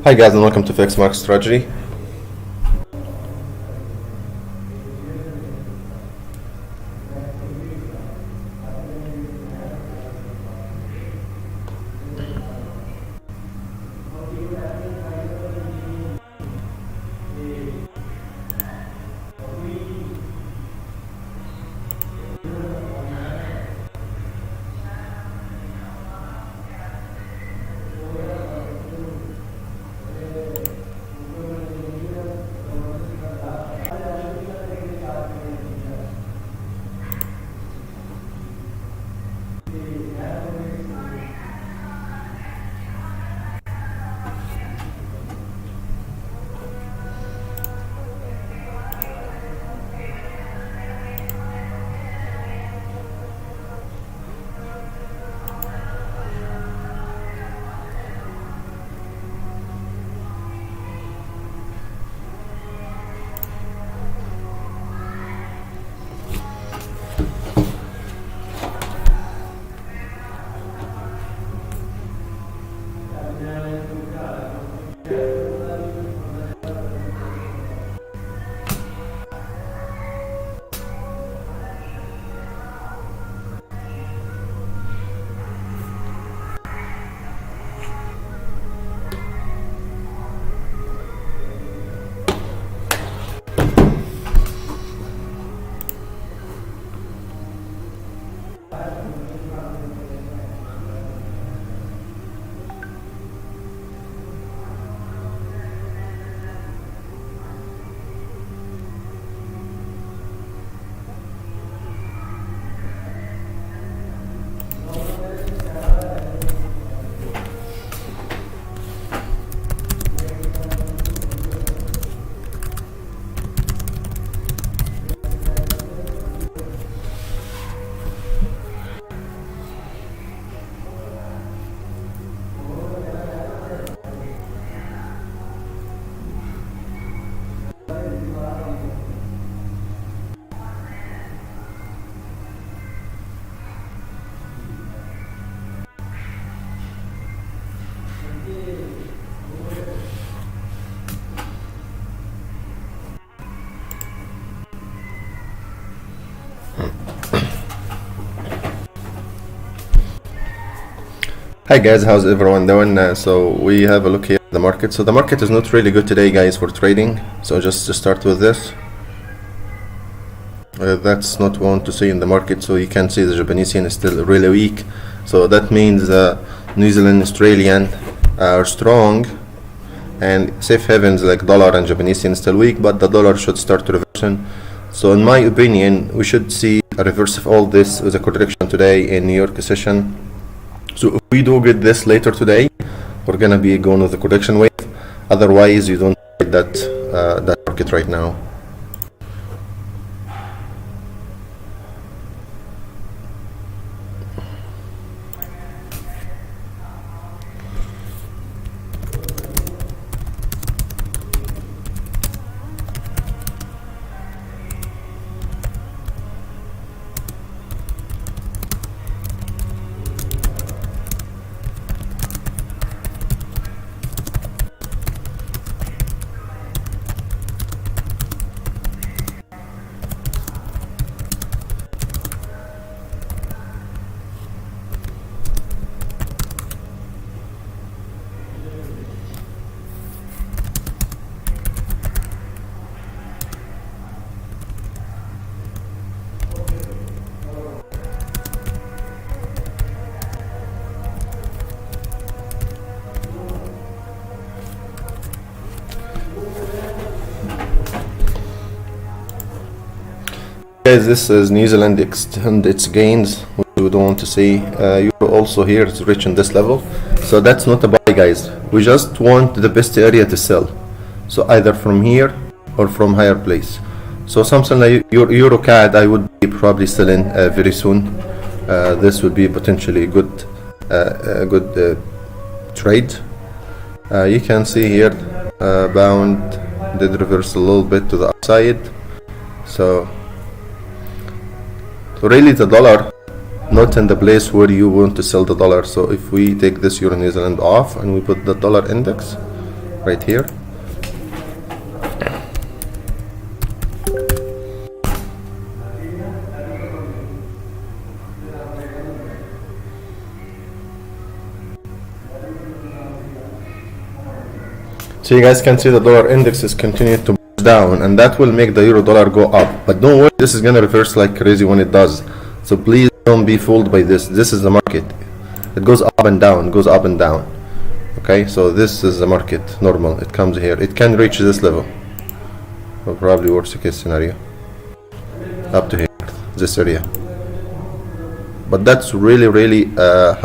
Hi guys, and welcome to Fxmarketstrategyadmin. Hi guys, how's everyone doing? So we have a look here at the market. So the market is not really good today, guys, for trading. So just to start with this, that's not what we want to see in the market. So you can see the Japanese yen is still really weak. So that means New Zealand, Australian are strong, and safe havens like dollar and Japanese yen is still weak, but the dollar should start to reversion. So in my opinion, we should see a reverse of all this with a correction today in New York session. So if we do get this later today, we're gonna be going with the correction wave. Otherwise, you don't get that market right now. Guys, this is New Zealand extend its gains with we don't want to see. Euro also here is reaching this level, so that's not a buy, guys. We just want the best area to sell, so either from here or from higher place. So something like EURCAD, I would be probably selling very soon. This would be potentially a good trade. You can see here bound did reverse a little bit to the upside. So really the dollar not in the place where you want to sell the dollar. So if we take this Euro New Zealand off and we put the dollar index right here, so you guys can see the dollar index is continuing to push down, and that will make the euro dollar go up. But don't worry, this is gonna reverse like crazy when it does. So please don't be fooled by this. This is the market. It goes up and down, goes up and down. Okay, so this is the market normal. It comes here. It can reach this level. Well, probably worst case scenario. Up to here, this area. But that's really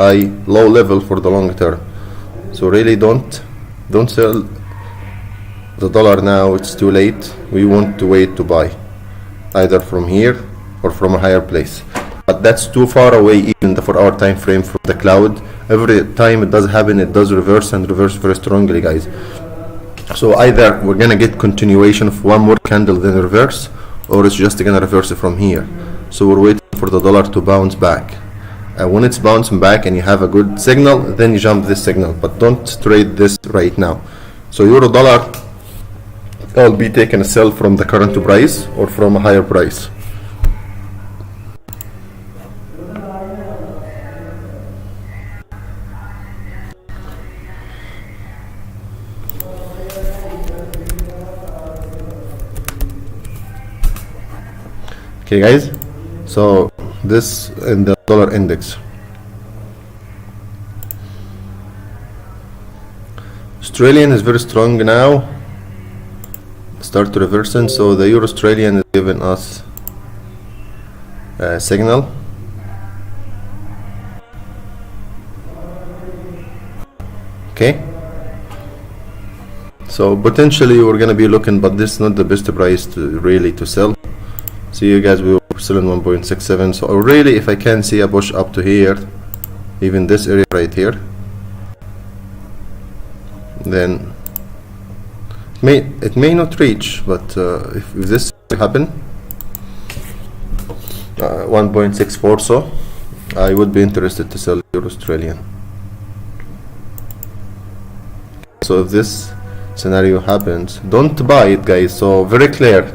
high, low level for the long term. So really don't sell the dollar now. It's too late. We want to wait to buy, either from here or from a higher place. But that's too far away even for our time frame from the cloud. Every time it does happen, it does reverse and reverse very strongly, guys. So either we're gonna get continuation of one more candle then reverse, or it's just gonna reverse it from here. So we're waiting for the dollar to bounce back. When it's bouncing back and you have a good signal, then you jump this signal, but don't trade this right now. So euro dollar, I'll be taking a sell from the current price or from a higher price. Okay guys, so this in the dollar index. Australian is very strong now, start to reversing, so the Euro Australian is giving us a signal. Okay, so potentially we're gonna be looking, but this is not the best price to really to sell. See you guys, we were selling 1.67, so really if I can see a push up to here, even this area right here, then it may not reach, but if this happen 1.64, so I would be interested to sell Euro Australian. So if this scenario happens, don't buy it, guys. So very clear,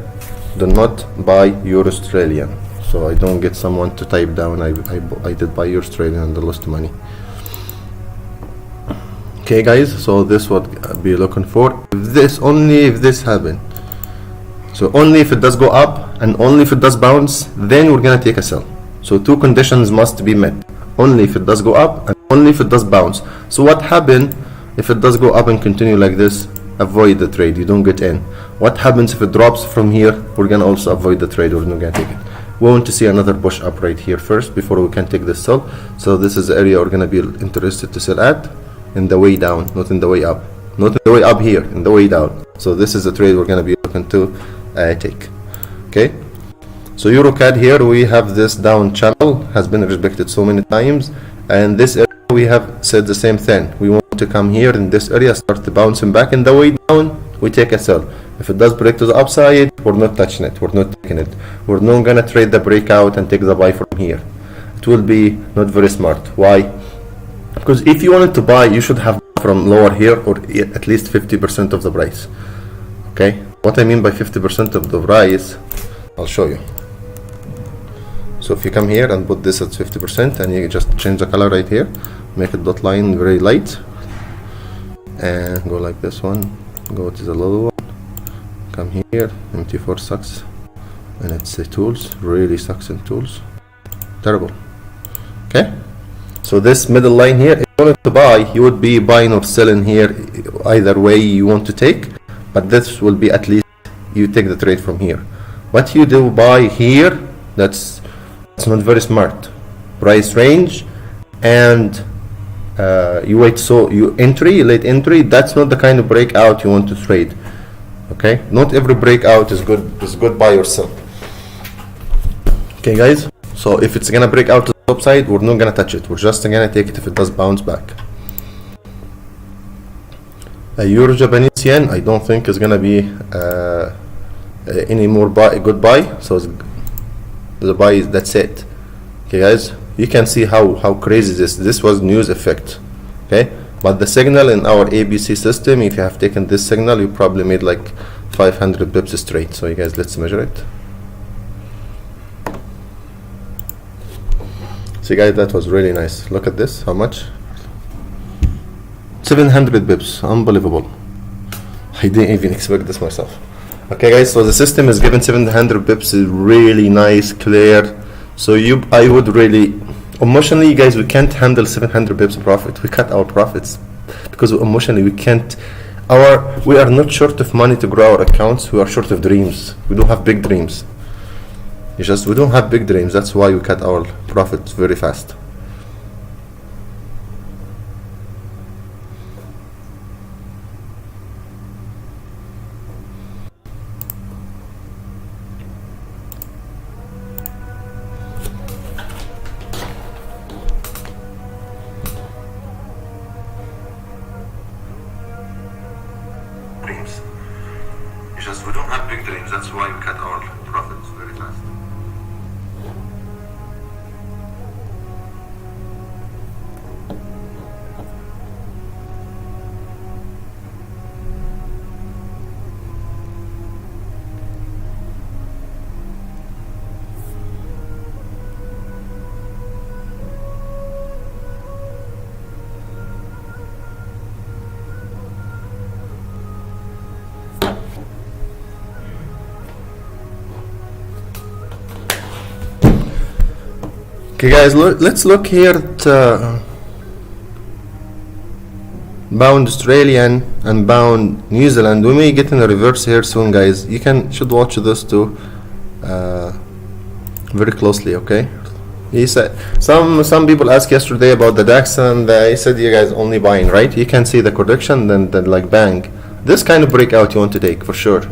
do not buy Euro Australian. So I don't get someone to type down I did buy Euro Australian and I lost money. Okay guys, so this what I'll be looking for. Only if this happen, so only if it does go up and only if it does bounce, then we're gonna take a sell. So two conditions must be met: only if it does go up and only if it does bounce. So what happen if it does go up and continue like this? Avoid the trade, you don't get in. What happens if it drops from here? We're gonna also avoid the trade, we're not gonna take it. We want to see another push up right here first before we can take this sell. So this is the area we're gonna be interested to sell at, in the way down, not in the way up, not in the way up here, in the way down. So this is the trade we're gonna be looking to take. Okay, so EURCAD here we have this down channel, has been respected so many times, and this area we have said the same thing. We want to come here in this area, start bouncing back in the way down, we take a sell. If it does break to the upside, we're not touching it, we're not taking it. We're not gonna trade the breakout and take the buy from here. It will be not very smart. Why? Because if you wanted to buy, you should have from lower here or at least 50% of the price. Okay, what I mean by 50% of the price, I'll show you. So if you come here and put this at 50% and you just change the color right here, make it dot line very light and go like this one, go to the little one, come here, MT4 sucks, and it's the tools, really sucks in tools, terrible. Okay, so this middle line here, if you wanted to buy, you would be buying or selling here, either way you want to take, but this will be at least you take the trade from here. What you do buy here, that's not very smart. price range, and you wait, so you late entry, that's not the kind of breakout you want to trade. Okay, not every breakout is good buy or sell. Okay guys, so if it's gonna break out to the top side, we're not gonna touch it, we're just gonna take it if it does bounce back. Euro Japanese yen, I don't think is gonna be any more good buy, so it's, the buy is, that's it. Okay guys, you can see how crazy this was news effect. Okay, but the signal in our ABC system, if you have taken this signal, you probably made like 500 pips straight. So you guys, let's measure it. See guys, that was really nice. Look at this, how much? 700 pips, unbelievable. I didn't even expect this myself. Okay guys, so the system is given 700 pips, is really nice, clear. So I would really, emotionally guys, we can't handle 700 pips profit. We cut our profits because emotionally we can't. We are not short of money to grow our accounts, we are short of dreams. We don't have big dreams. We don't have big dreams. That's why we cut our profits very fast. We don't have big dreams. That's why we cut our profits very fast. Okay guys, let's look here at bound Australian and bound New Zealand. We may get in a reverse here soon guys. You should watch this too very closely. Okay, he said some people asked yesterday about the DAX, and I said you guys only buying, right? You can see the correction, then like bang, this kind of breakout you want to take for sure.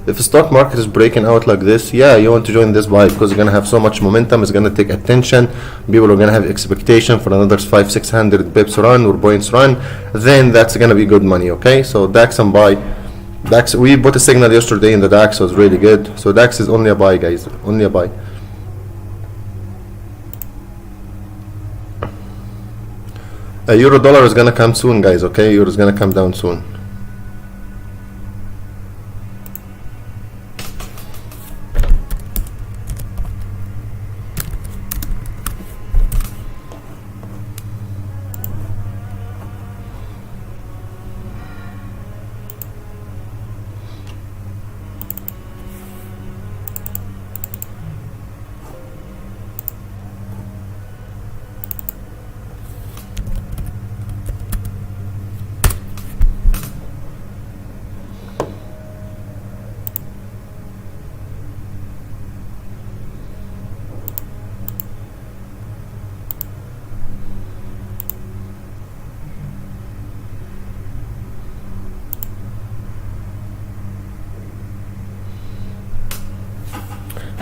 If the stock market is breaking out like this, yeah, you want to join this buy because you're gonna have so much momentum. It's gonna take attention. People are gonna have expectation for another 500-600 bips run or points run. Then that's gonna be good money. Okay, so DAX and buy. DAX, we bought a signal yesterday in the DAX, so it's really good. So DAX is only a buy, guys, only a buy. Euro dollar is gonna come soon, guys. Okay, euro is gonna come down soon.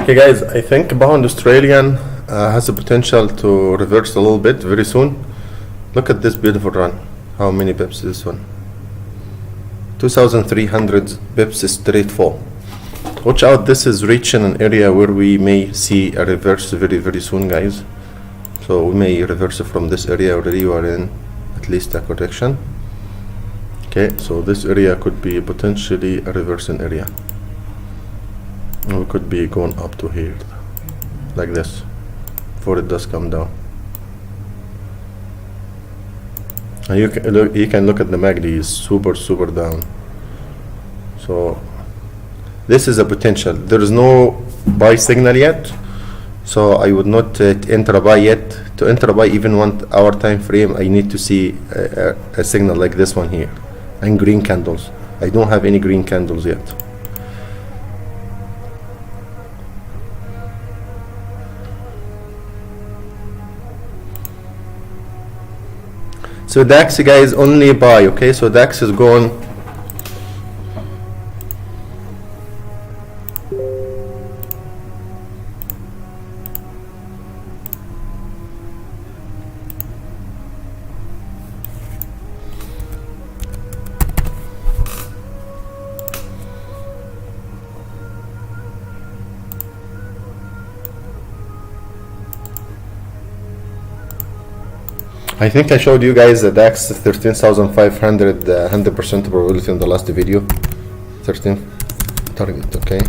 Okay guys, I think bound Australian has the potential to reverse a little bit very soon. Look at this beautiful run. How many pips is this one? 2,300 pips straight fall. Watch out, this is reaching an area where we may see a reverse very soon, guys. So we may reverse from this area already. We are in at least a correction. Okay, so this area could be potentially a reversing area. We could be going up to here like this before it does come down. And you can look at the MACD, is super down. So this is a potential. There is no buy signal yet, so I would not enter a buy yet. To enter a buy, even 1 hour time frame, I need to see a signal like this one here and green candles. I don't have any green candles yet. So DAX guys only buy, okay? So DAX is going. I think I showed you guys the DAX 13,500 100% probability in the last video. 13 target, okay?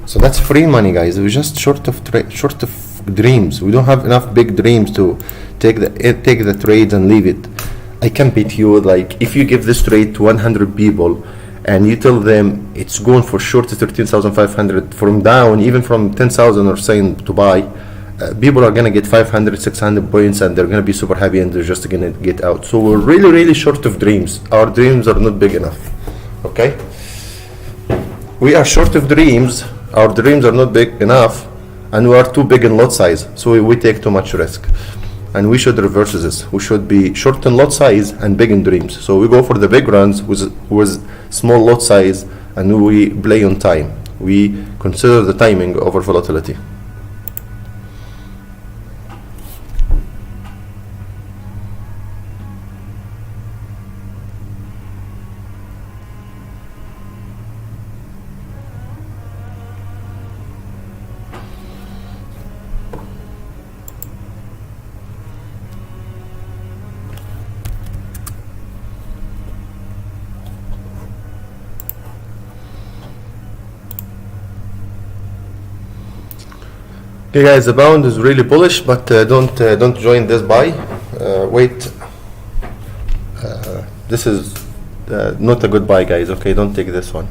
So that's free money, guys. We're just short of dreams. We don't have enough big dreams to take the trades and leave it. I can bet you, like, if you give this trade to 100 people and you tell them it's going for short 13,500 from down, even from 10,000 or saying to buy, people are gonna get 500, 600 points, and they're gonna be super happy, and they're just gonna get out. So we're really, really short of dreams. Our dreams are not big enough. Okay? We are short of dreams. Our dreams are not big enough, and we are too big in lot size. So we take too much risk, and we should reverse this. We should be short in lot size and big in dreams. So we go for the big runs with small lot size, and we play on time. We consider the timing over volatility. Okay guys, the pound is really bullish, but don't join this buy. Wait, this is not a good buy, guys. Okay, don't take this one.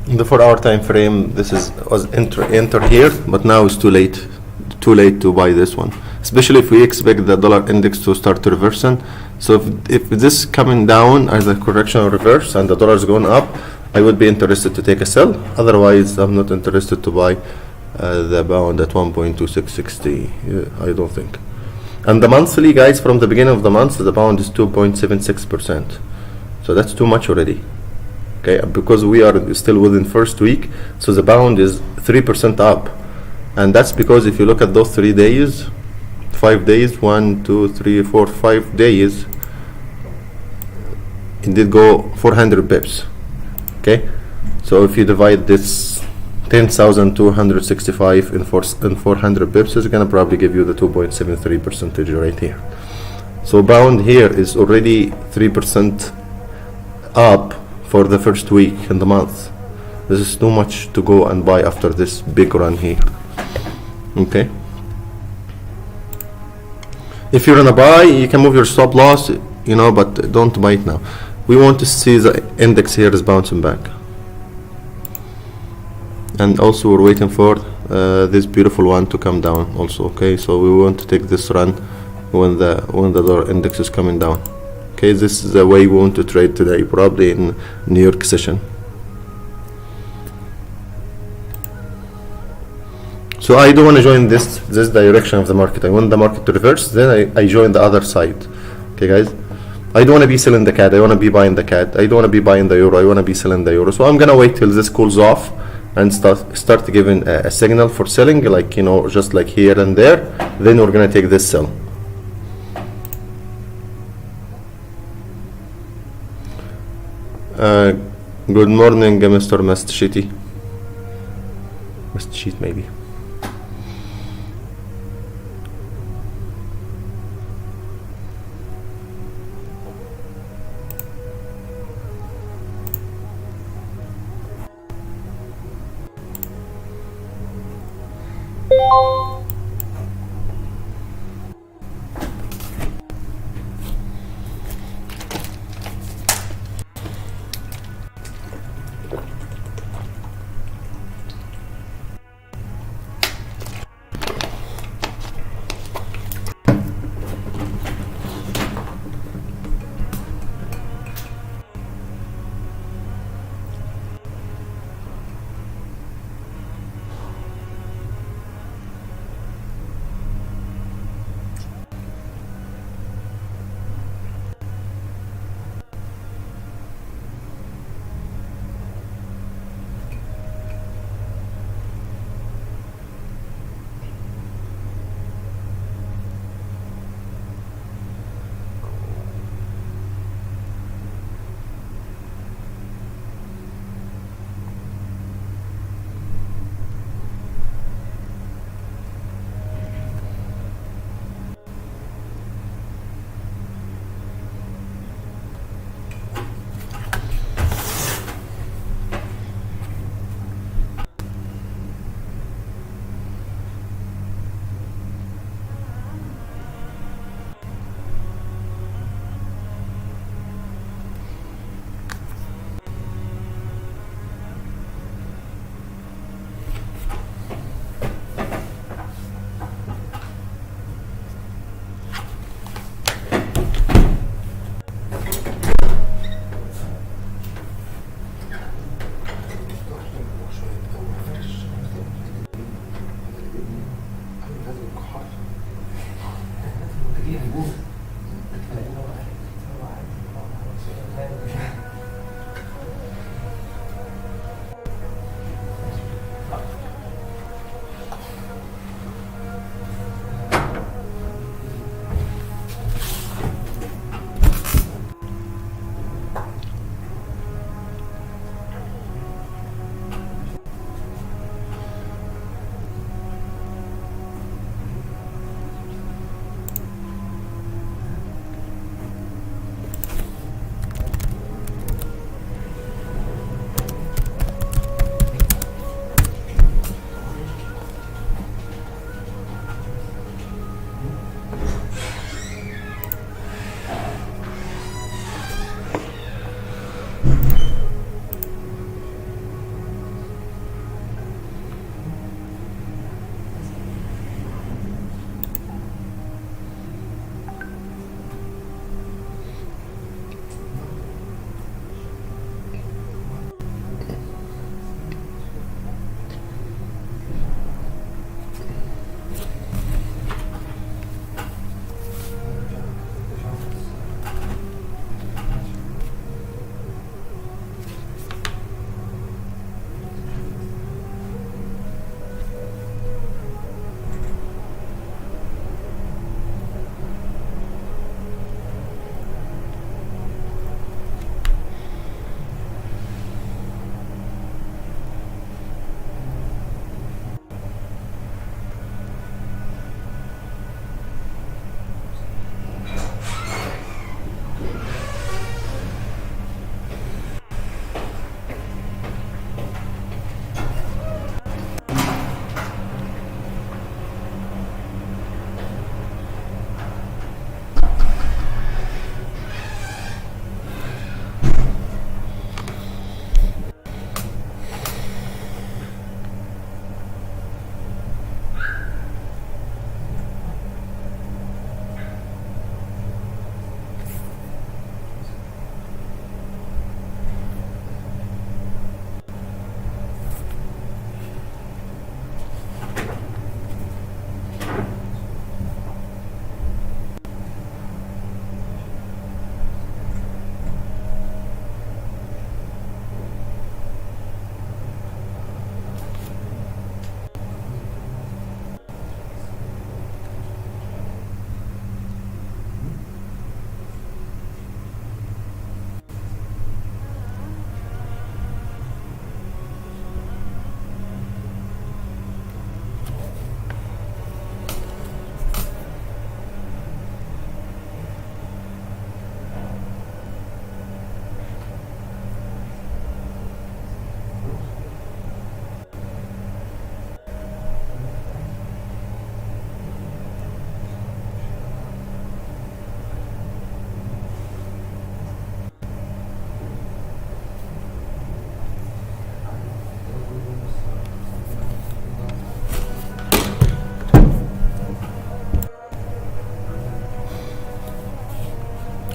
In the 4-hour time frame, this was enter here, but now it's too late to buy this one, especially if we expect the dollar index to start reversing. So if this coming down as a correction or reverse and the dollar is going up, I would be interested to take a sell. Otherwise, I'm not interested to buy the pound at 1.2660. I don't think. And the monthly, guys, from the beginning of the month, the pound is 2.76%. So that's too much already. Okay, because we are still within first week, so the pound is 3% up. And that's because if you look at those 3 days, 5 days, 1, 2, 3, 4, 5 days, it did go 400 pips. Okay, so if you divide this 10,265 in 400 pips, it's gonna probably give you the 2.73% right here. So pound here is already 3% up for the first week in the month. This is too much to go and buy after this big run here. Okay, if you're gonna buy, you can move your stop loss, you know, but don't buy it now. We want to see the index here is bouncing back, and also we're waiting for this beautiful one to come down also. Okay, so we want to take this run when the dollar index is coming down. Okay, this is the way we want to trade today, probably in New York session. So I don't want to join this direction of the market. I want the market to reverse, then I join the other side. Okay guys, I don't want to be selling the CAD, I want to be buying the CAD. I don't want to be buying the euro, I want to be selling the euro. So I'm gonna wait till this cools off and start giving a signal for selling, like, you know, just like here and there. Then we're gonna take this sell. Good morning, Mr. Mastshiti. Mastshit maybe.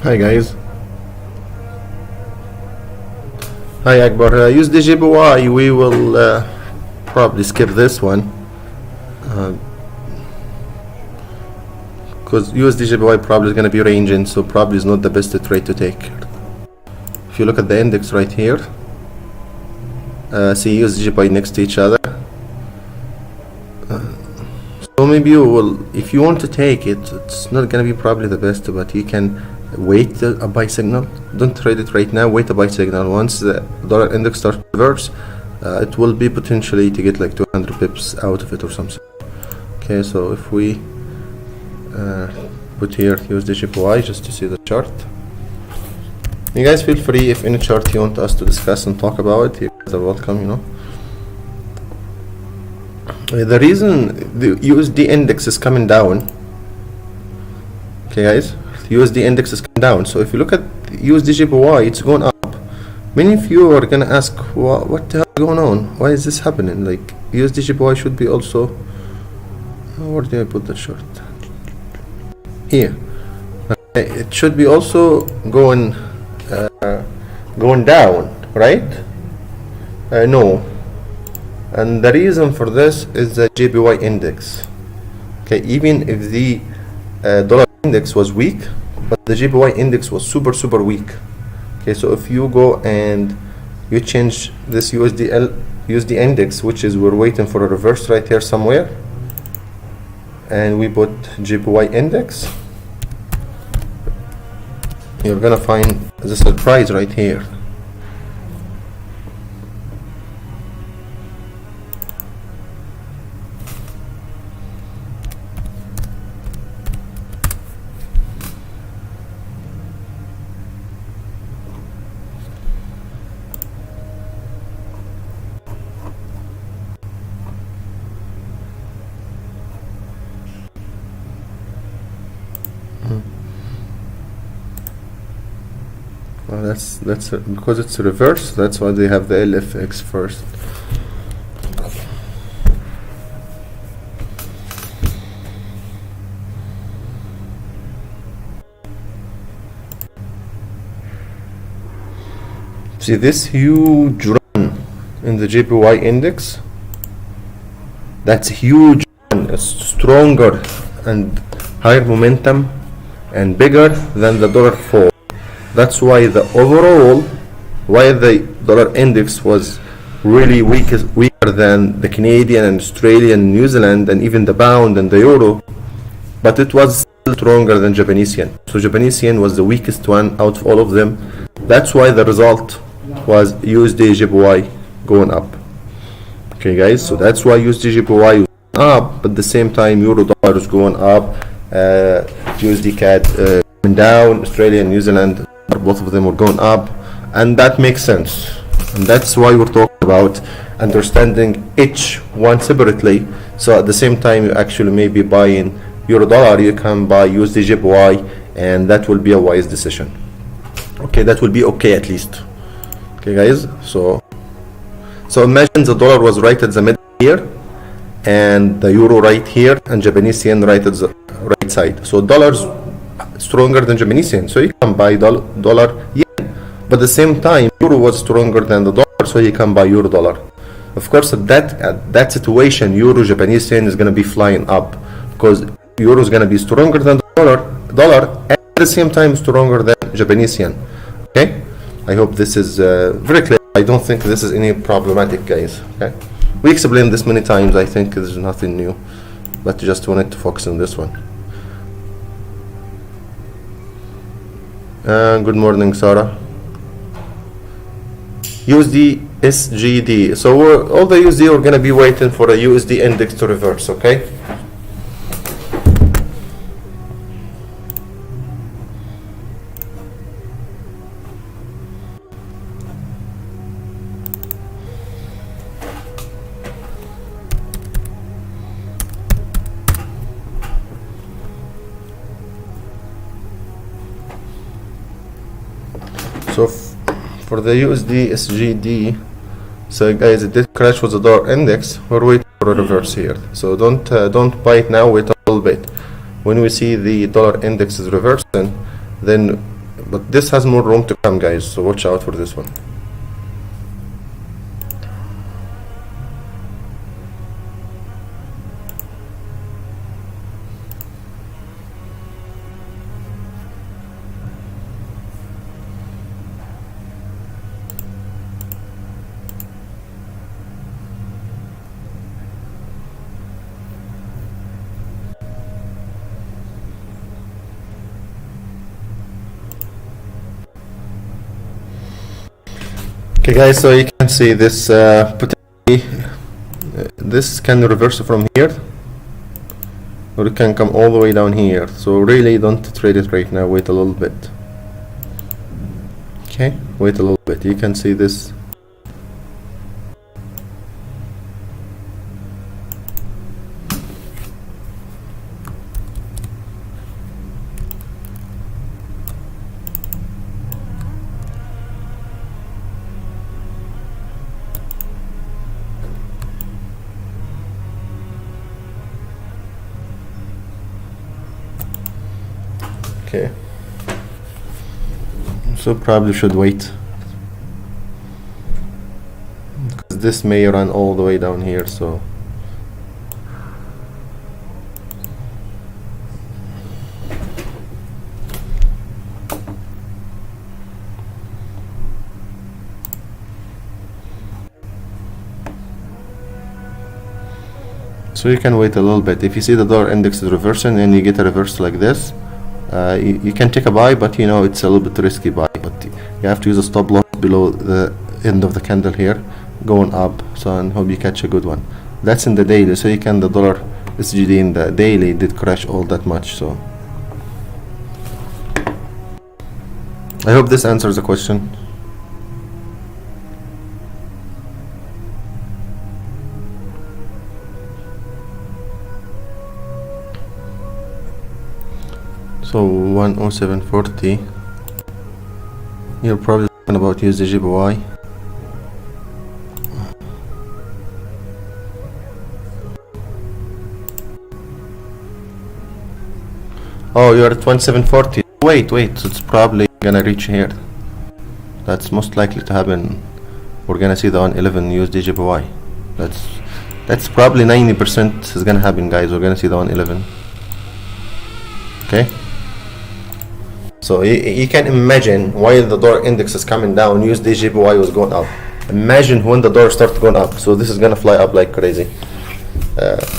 Hi guys. Hi Akbar. Use the JPY. We will probably skip this one because USD JPY probably is going to be ranging, so probably is not the best trade to take. If you look at the index right here, see USD JPY next to each other. So maybe you will, if you want to take it, it's not going to be probably the best, but you can wait a buy signal. Don't trade it right now, wait a buy signal. Once the dollar index starts to reverse, it will be potentially to get like 200 pips out of it or something. Okay, so if we put here USD JPY just to see the chart. You guys feel free, if any chart you want us to discuss and talk about, you guys are welcome, you know. The reason the USD index is coming down, okay guys, the USD index is coming down. So if you look at USD JPY, it's going up. Many of you are gonna ask, what the hell is going on? Why is this happening? Like USD JPY should be also, where did I put the chart? Here. Okay, it should be also going down, right? No. And the reason for this is the JPY index. Okay, even if the dollar index was weak, but the JPY index was super weak. Okay, so if you go and you change this USD index, which is, we're waiting for a reverse right here somewhere, and we put JPY index, you're gonna find the surprise right here. Well, that's because it's reverse. That's why they have the LFX first. See this huge run in the JPY index? That's huge run. It's stronger and higher momentum and bigger than the dollar fall. That's why the overall, why the dollar index was really weaker than the Canadian and Australian, New Zealand, and even the pound and the euro, but it was still stronger than Japanese yen. So Japanese yen was the weakest one out of all of them. That's why the result was USD JPY going up. Okay guys, so that's why USD JPY was up, but at the same time euro dollar is going up, USD CAD going down, Australia and New Zealand, both of them were going up, and that makes sense. And that's why we're talking about understanding each one separately. So at the same time you actually may be buying euro dollar, you can buy USD JPY, and that will be a wise decision. Okay, that will be okay at least. Okay guys, so imagine the dollar was right at the middle here, and the euro right here, and Japanese yen right at the right side. So dollars stronger than Japanese yen, so you can buy dollar yen, but at the same time euro was stronger than the dollar, so you can buy euro dollar. Of course at that situation, euro Japanese yen is going to be flying up, because euro is going to be stronger than the dollar and at the same time stronger than Japanese yen. Okay, I hope this is very clear. I don't think this is any problematic, guys. Okay, we explained this many times. I think there's nothing new, but just wanted to focus on this one. Good morning, Sarah. USD SGD. So all the USD are going to be waiting for a USD index to reverse. Okay. So for the USD SGD, so guys, it did crash with the dollar index. We're waiting for a reverse here. So don't buy it now. Wait a little bit. When we see the dollar index is reversing, then but this has more room to come, guys, so watch out for this one. Okay, guys, so you can see this potentially this can reverse from here, or it can come all the way down here. So really don't trade it right now, wait a little bit. Okay, wait a little bit. You can see this. Okay, so probably should wait, because this may run all the way down here. So you can wait a little bit. If you see the dollar index is reversing and you get a reverse like this, you can take a buy, but you know it's a little bit risky buy, but you have to use a stop loss below the end of the candle here going up. So and hope you catch a good one. That's in the daily, so you can, the dollar SGD in the daily did crash all that much. So I hope this answers the question. So 107.40. You're probably talking about USD/JPY. Oh, you're at 27.40. Wait, so it's probably gonna reach here. That's most likely to happen. We're gonna see the 111 USD/JPY. That's probably 90% is gonna happen, guys. We're gonna see the 111. Okay. So you can imagine while the dollar index is coming down, USD/JPY was going up. Imagine when the dollar starts going up. So this is gonna fly up like crazy,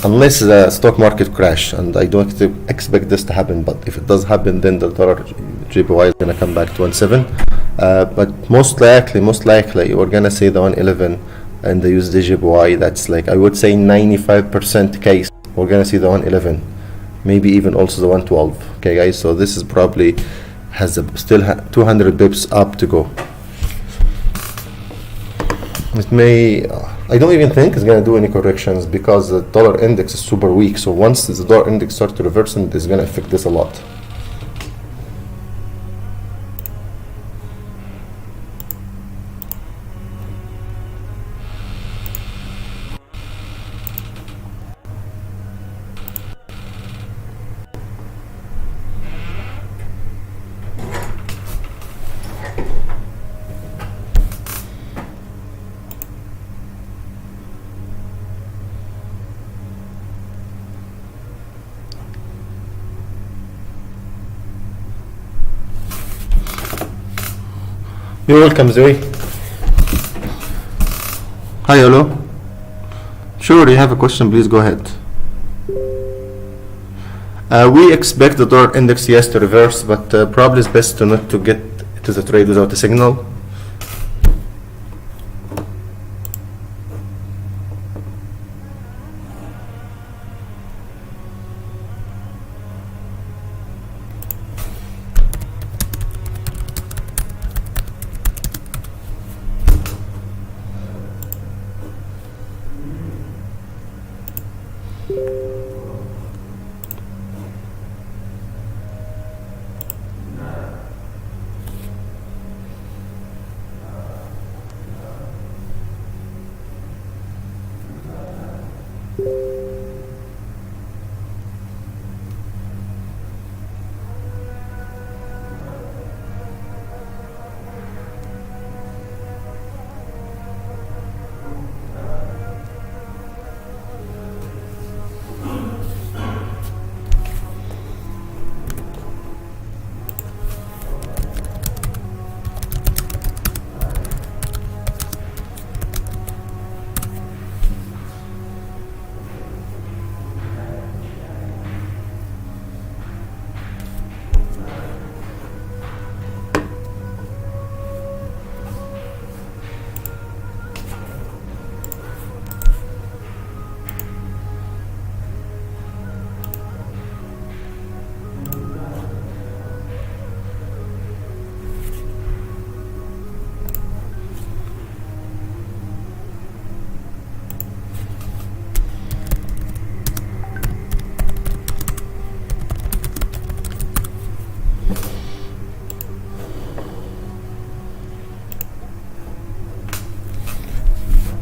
unless the stock market crash, and I don't expect this to happen. But if it does happen, then the dollar JPY is gonna come back to 1.7. But most likely, we're gonna see the 1.11 and the USD/JPY. That's like, I would say 95% case. We're gonna see the 1.11. Maybe even also the 112. Okay, guys, so this is probably has still 200 bips up to go. It may, I don't even think it's gonna do any corrections, because the dollar index is super weak. So once the dollar index starts to reverse, it's gonna affect this a lot. You're welcome, Zoe. Hi, hello. Sure, you have a question, please go ahead. We expect the dollar index, yes, to reverse, but probably it's best to not to get to the trade without a signal.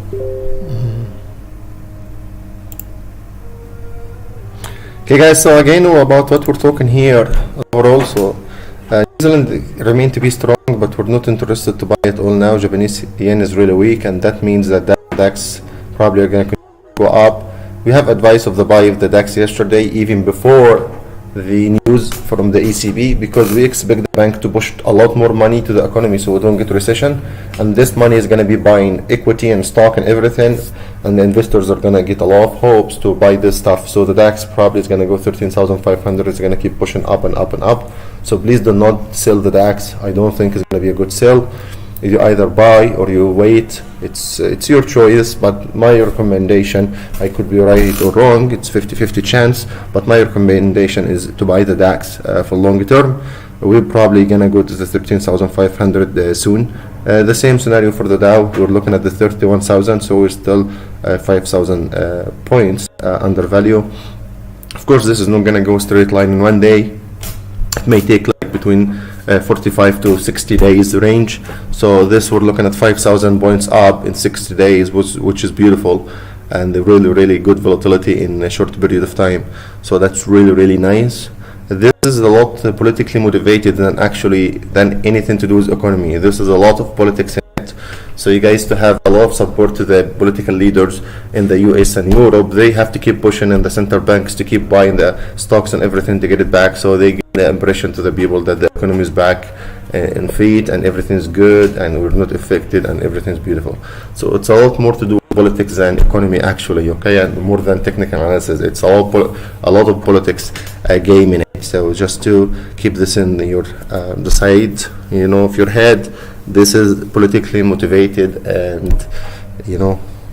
Okay guys, so again about what we're talking here overall. So New Zealand remain to be strong, but we're not interested to buy it all now. Japanese yen is really weak, and that means that the DAX probably are going to go up. We have advice of the buy of the DAX yesterday, even before the news from the ECB, because we expect the bank to push a lot more money to the economy so we don't get recession, and this money is going to be buying equity and stock and everything, and the investors are going to get a lot of hopes to buy this stuff. So the DAX probably is going to go 13,500. It's going to keep pushing up and up and up. So please do not sell the DAX. I don't think it's going to be a good sell. You either buy or you wait. It's your choice, but my recommendation, I could be right or wrong, it's 50-50 chance, but my recommendation is to buy the DAX for long term. We're probably gonna go to the 13,500 soon. The same scenario for the Dow. We're looking at the 31,000, so we're still 5,000 points under value. Of course, this is not gonna go straight line in one day. It may take like between 45 to 60 days range. So this we're looking at 5,000 points up in 60 days, which is beautiful, and really good volatility in a short period of time. So that's really nice. This is a lot politically motivated than anything to do with economy. This is a lot of politics in it. So you guys to have a lot of support to the political leaders in the US and Europe. They have to keep pushing, and the central banks to keep buying the stocks and everything to get it back, so they give the impression to the people that the economy is back in feet and everything's good and we're not affected and everything's beautiful. So it's a lot more to do with politics than economy actually, okay, and more than technical analysis. It's a lot of politics game in it. So just to keep this in your the side, of your head. This is politically motivated and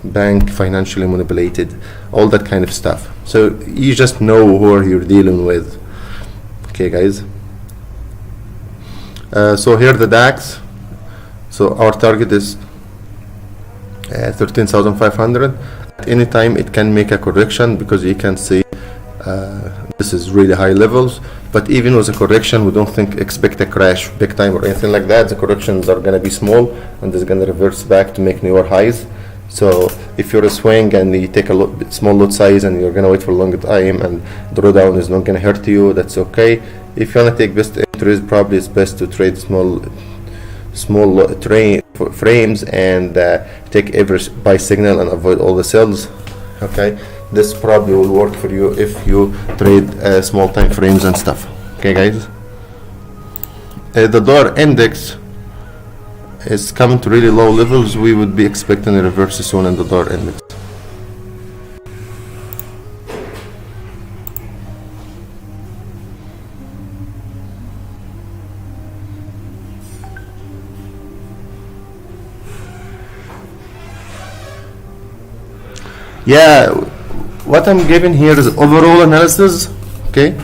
bank financially manipulated, all that kind of stuff. So you just know who you're dealing with. Okay guys, so here the DAX. So our target is 13,500. At any time it can make a correction, because you can see this is really high levels, but even with a correction we don't expect a crash big time or anything like that. The corrections are going to be small and it's going to reverse back to make newer highs. So if you're a swing and you take a small lot size and you're going to wait for a long time and drawdown is not going to hurt you, that's okay. If you want to take best entries, probably it's best to trade small frames and take every buy signal and avoid all the sells. Okay, this probably will work for you if you trade small time frames and stuff. Okay guys, the dollar index is coming to really low levels. We would be expecting a reverse soon in the dollar index. Yeah, what I'm giving here is overall analysis. Okay,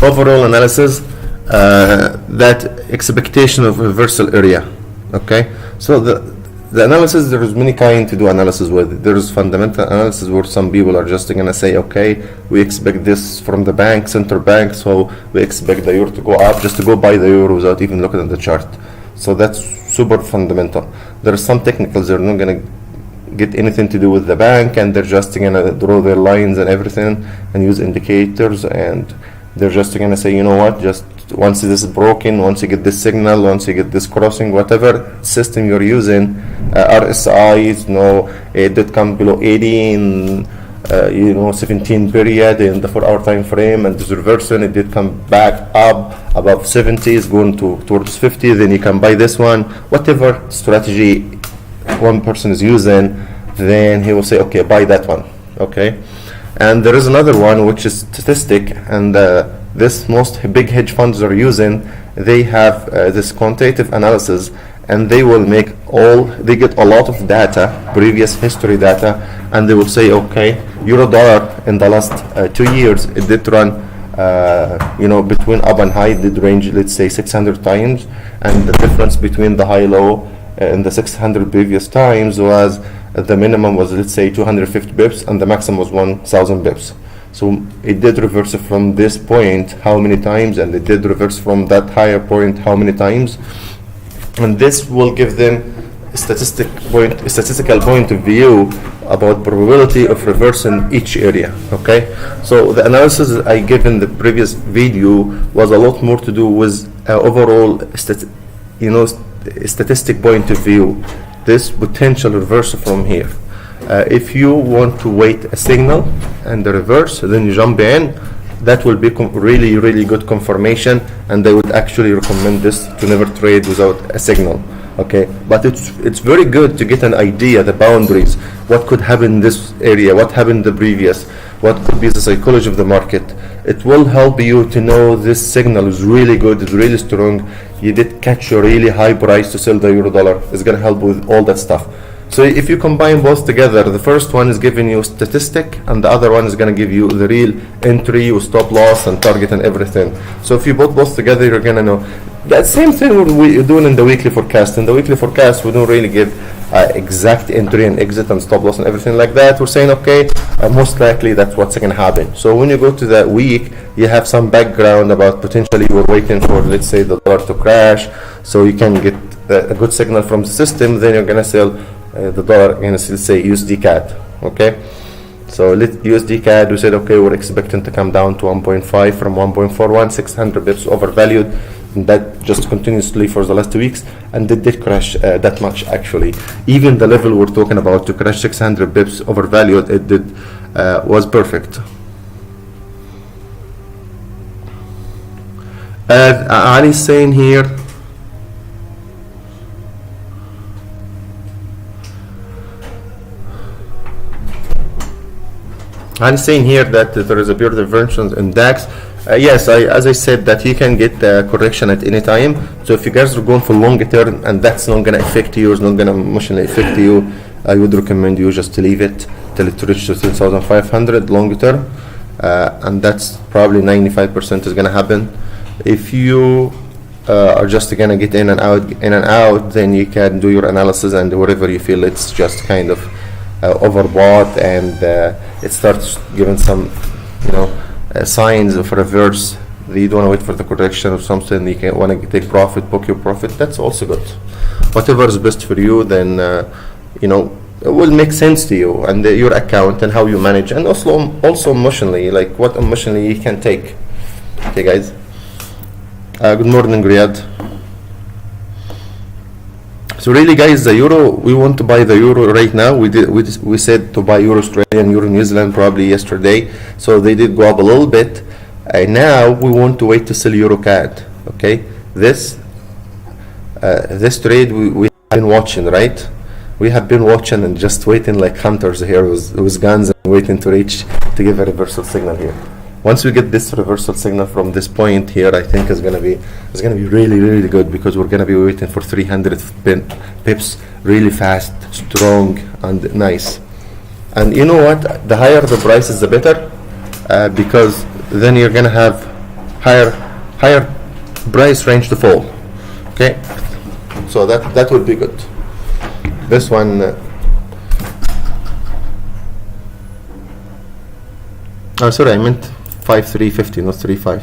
overall analysis, that expectation of reversal area. Okay, so the analysis, there is many kind to do analysis with. There is fundamental analysis where some people are just gonna say, okay, we expect this from the bank, central bank, so we expect the euro to go up, just to go buy the euro without even looking at the chart. So that's super fundamental. There are some technicals, they're not gonna get anything to do with the bank, and they're just gonna draw their lines and everything and use indicators, and they're just gonna say, you know what, just once this is broken, once you get this signal, once you get this crossing, whatever system you're using, RSIs, it did come below 80 in 17 period in the 4-hour time frame, and this reversing, it did come back up above 70, is going towards 50, then you can buy this one. Whatever strategy one person is using, then he will say, okay, buy that one. Okay, and there is another one which is statistic, and this most big hedge funds are using. They have this quantitative analysis, and they get a lot of data, previous history data, and they will say, okay, euro dollar in the last 2 years, it did run between up and high, did range, let's say 600 times, and the difference between the high low in the 600 previous times was, the minimum was, let's say 250 bips, and the maximum was 1000 bips. So it did reverse from this point how many times, and it did reverse from that higher point how many times, and this will give them statistical point of view about probability of reverse in each area. Okay, so the analysis I gave in the previous video was a lot more to do with overall statistic point of view, this potential reversal from here. If you want to wait a signal and the reverse, then you jump in. That will be really, really good confirmation, and they would actually recommend this to never trade without a signal. Okay, but it's very good to get an idea, the boundaries, what could happen in this area, what happened the previous, what could be the psychology of the market. It will help you to know this signal is really good, it's really strong. You did catch a really high price to sell the euro dollar. It's going to help with all that stuff. So if you combine both together, the first one is giving you statistic, and the other one is going to give you the real entry with stop loss and target and everything. So if you put both together, you're going to know. That same thing we're doing in the weekly forecast. In the weekly forecast, we don't really give exact entry and exit and stop loss and everything like that. We're saying, okay, most likely that's what's going to happen. So when you go to the week, you have some background about potentially we're waiting for, let's say, the dollar to crash, so you can get a good signal from the system. Then you're going to sell the dollar, going to still say USD CAD. Okay, so USD CAD, we said, okay, we're expecting to come down to 1.5 from 1.41, 600 bips overvalued. And that just continuously for the last 2 weeks, and it did crash that much actually. Even the level we're talking about to crash 600 bips overvalued, it did was perfect. Ali's saying here, that there is a pure divergence in DAX. Yes, as I said, that you can get a correction at any time. So if you guys are going for longer term and that's not going to affect you, it's not going to emotionally affect you, I would recommend you just to leave it till it reaches to 3,500 longer term, and that's probably 95% is going to happen. If you are just going to get in and out, then you can do your analysis, and wherever you feel it's just kind of overbought and it starts giving some, signs of reverse, you don't want to wait for the correction or something, you can want to take profit, book your profit, that's also good. Whatever is best for you, then it will make sense to you and your account and how you manage, and also emotionally, like what emotionally you can take. Okay guys, good morning Riyadh. So really guys, the euro, we want to buy the euro right now. We said to buy euro Australian, euro New Zealand probably yesterday, so they did go up a little bit, and now we want to wait to sell EURCAD. Okay, this trade we have been watching, right? We have been watching and just waiting like hunters here with guns and waiting to reach to give a reversal signal here. Once we get this reversal signal from this point here, I think it's gonna be really, really good, because we're gonna be waiting for 300 pips, really fast, strong, and nice. And you know what? The higher the price is, the better, because then you're gonna have higher price range to fall. Okay, so that would be good. This one. Sorry, I meant 5,350, not 3,5.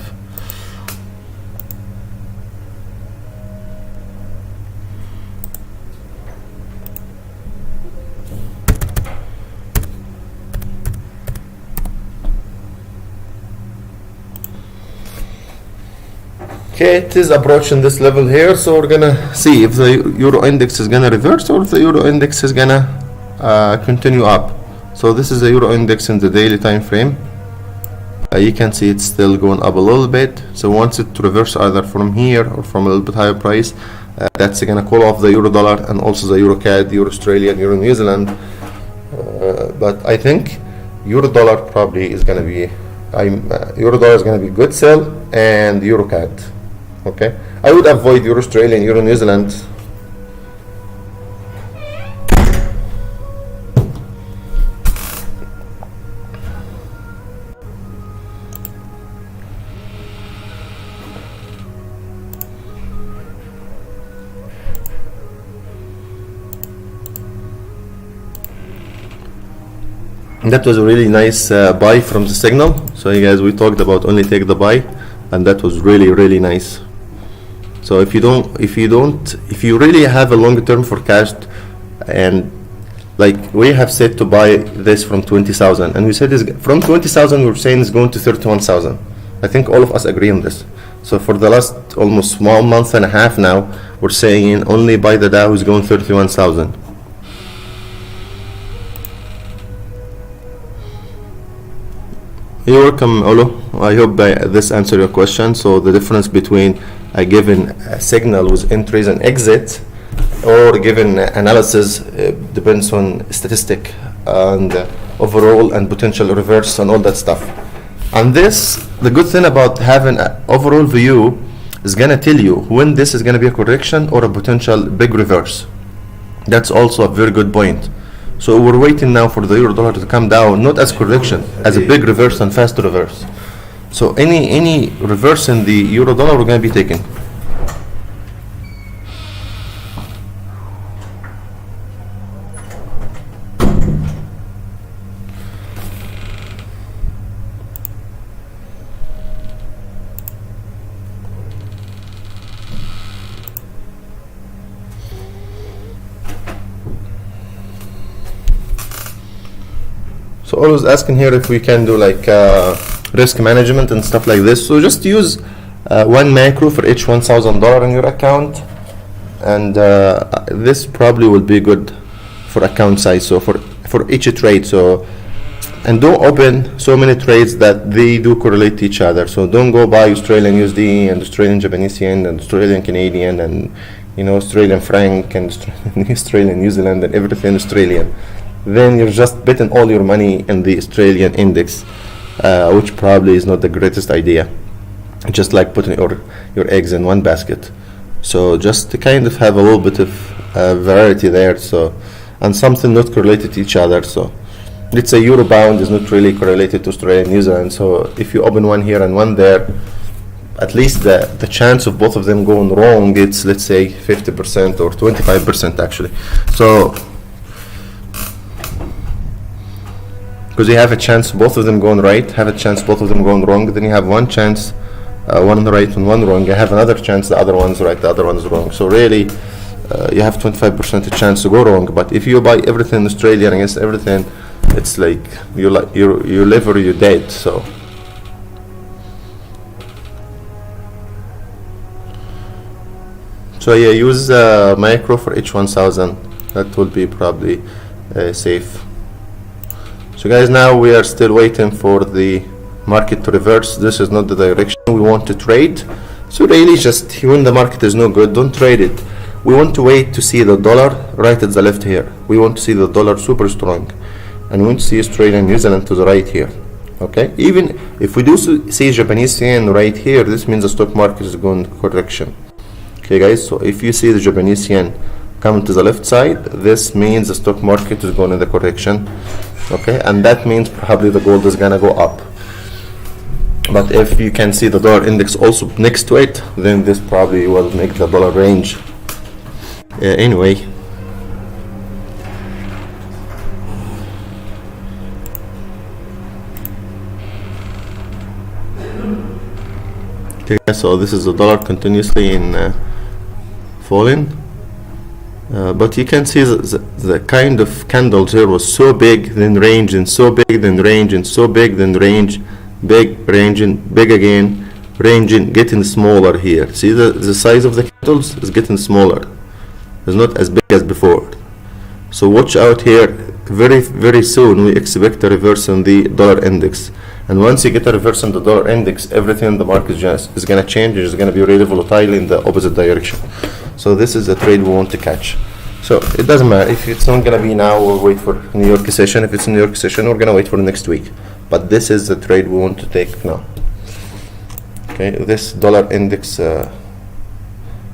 Okay, it is approaching this level here, so we're gonna see if the euro index is gonna reverse or if the euro index is gonna continue up. So this is the euro index in the daily time frame. You can see it's still going up a little bit. So once it reverses either from here or from a little bit higher price, that's going to call off the euro dollar and also the EURCAD, euro Australian, euro New Zealand. But I think euro dollar probably is going to be euro dollar is going to be good sell, and EURCAD. Okay, I would avoid euro Australian, euro New Zealand. That was a really nice buy from the signal. So you guys, we talked about only take the buy, and that was really nice. So if you really have a long term forecast and like we have said to buy this from 20,000, and we said from 20,000 we're saying it's going to 31,000. I think all of us agree on this. So for the last almost 1 month and a half now, we're saying only buy the Dow is going 31,000. You're welcome, Olo. I hope this answered your question. So the difference between a given signal with entries and exits or given analysis depends on statistic and overall and potential reverse and all that stuff. And this, the good thing about having an overall view is gonna tell you when this is gonna be a correction or a potential big reverse. That's also a very good point. So we're waiting now for the euro dollar to come down, not as correction, as a big reverse and fast reverse. So any reverse in the euro dollar we're gonna be taking. So always asking here if we can do like risk management and stuff like this. So just use one macro for each $1,000 in your account, and this probably will be good for account size. So for each trade. So and don't open so many trades that they do correlate to each other. So don't go buy Australian USD and Australian Japanese yen and Australian Canadian and Australian franc and Australian New Zealand and everything Australian. Then you're just betting all your money in the Australian index, which probably is not the greatest idea. Just like putting your eggs in one basket. So just to kind of have a little bit of variety there. So and something not correlated to each other. So let's say euro pound is not really correlated to Australia and New Zealand. So if you open one here and one there, at least the chance of both of them going wrong, it's let's say 50% or 25% actually. So because you have a chance both of them going right, have a chance both of them going wrong, then you have one chance one right and one wrong, you have another chance the other one's right, the other one's wrong. So really you have 25% chance to go wrong. But if you buy everything Australian against everything, it's like you live or you dead. So yeah, use micro for each 1,000. That will be probably safe. So guys, now we are still waiting for the market to reverse. This is not the direction we want to trade. So really just when the market is no good, don't trade it. We want to wait to see the dollar right at the left here. We want to see the dollar super strong. And we want to see Australia and New Zealand to the right here. Okay, even if we do see Japanese yen right here, this means the stock market is going correction. Okay guys, so if you see the Japanese yen coming to the left side, this means the stock market is going in the correction. Okay, and that means probably the gold is gonna go up. But if you can see the dollar index also next to it, then this probably will make the dollar range. Anyway, okay, so this is the dollar continuously in falling. But you can see the kind of candles here was so big, then range, and so big, then range, and so big, then range, big, ranging, big again, ranging, getting smaller here. See the size of the candles is getting smaller. It's not as big as before. So watch out here. Very, very soon we expect a reverse in the dollar index. And once you get a reverse in the dollar index, everything in the market is going to change. It's going to be really volatile in the opposite direction. So this is the trade we want to catch. So it doesn't matter if it's not going to be now, we'll wait for New York session. If it's New York session, we're going to wait for next week. But this is the trade we want to take now. Okay, this dollar index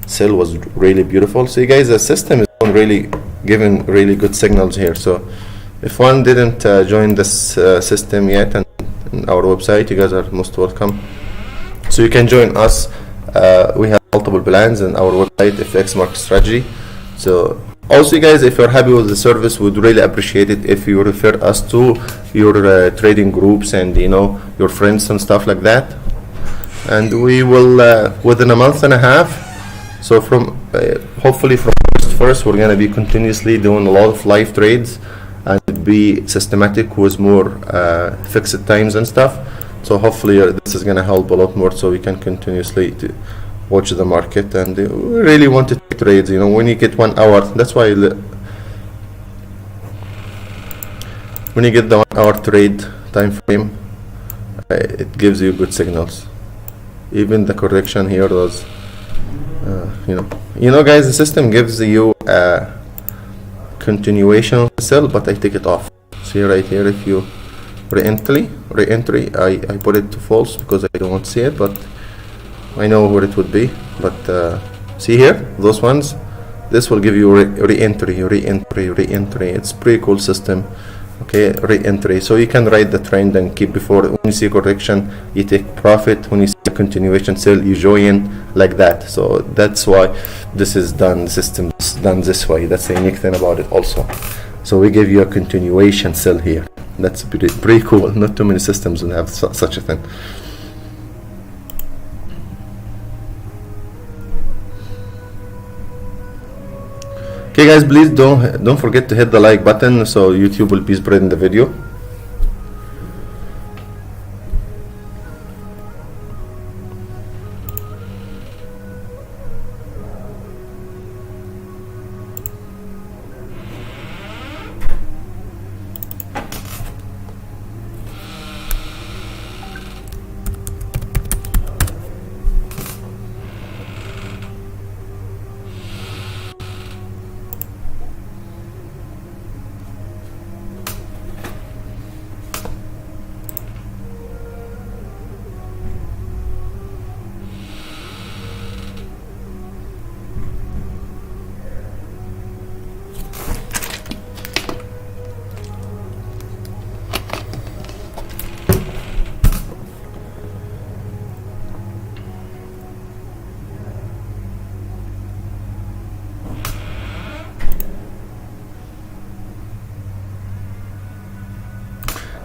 sell was really beautiful. So you guys, the system is really giving really good signals here. So if one didn't join this system yet and in our website, you guys are most welcome. So you can join us. We have multiple plans in our website, Fxmarketstrategy. So also, you guys, if you're happy with the service, we'd really appreciate it if you refer us to your trading groups and your friends and stuff like that. And we will within a month and a half. So from hopefully from first, we're gonna be continuously doing a lot of live trades and be systematic with more fixed times and stuff. So hopefully this is gonna help a lot more, so we can continuously to watch the market. And we really want to take trades. You know, when you get 1 hour, that's why when you get the 1 hour trade time frame, it gives you good signals. Even the correction here was, you know, guys, the system gives you a continuation of the sell, but I take it off. See right here, if you re-entry, I put it to false because I don't want to see it, but I know where it would be. But see here, those ones, this will give you re-entry. It's pretty cool system. Okay, re-entry, so you can ride the trend and keep before. When you see correction, you take profit. When you see a continuation sell, you join, like that. So that's why this is done. The system is done this way. That's the unique thing about it also. So we give you a continuation sell here. That's pretty cool. Not too many systems will have such a thing. Okay guys, please don't forget to hit the like button so YouTube will be spreading the video.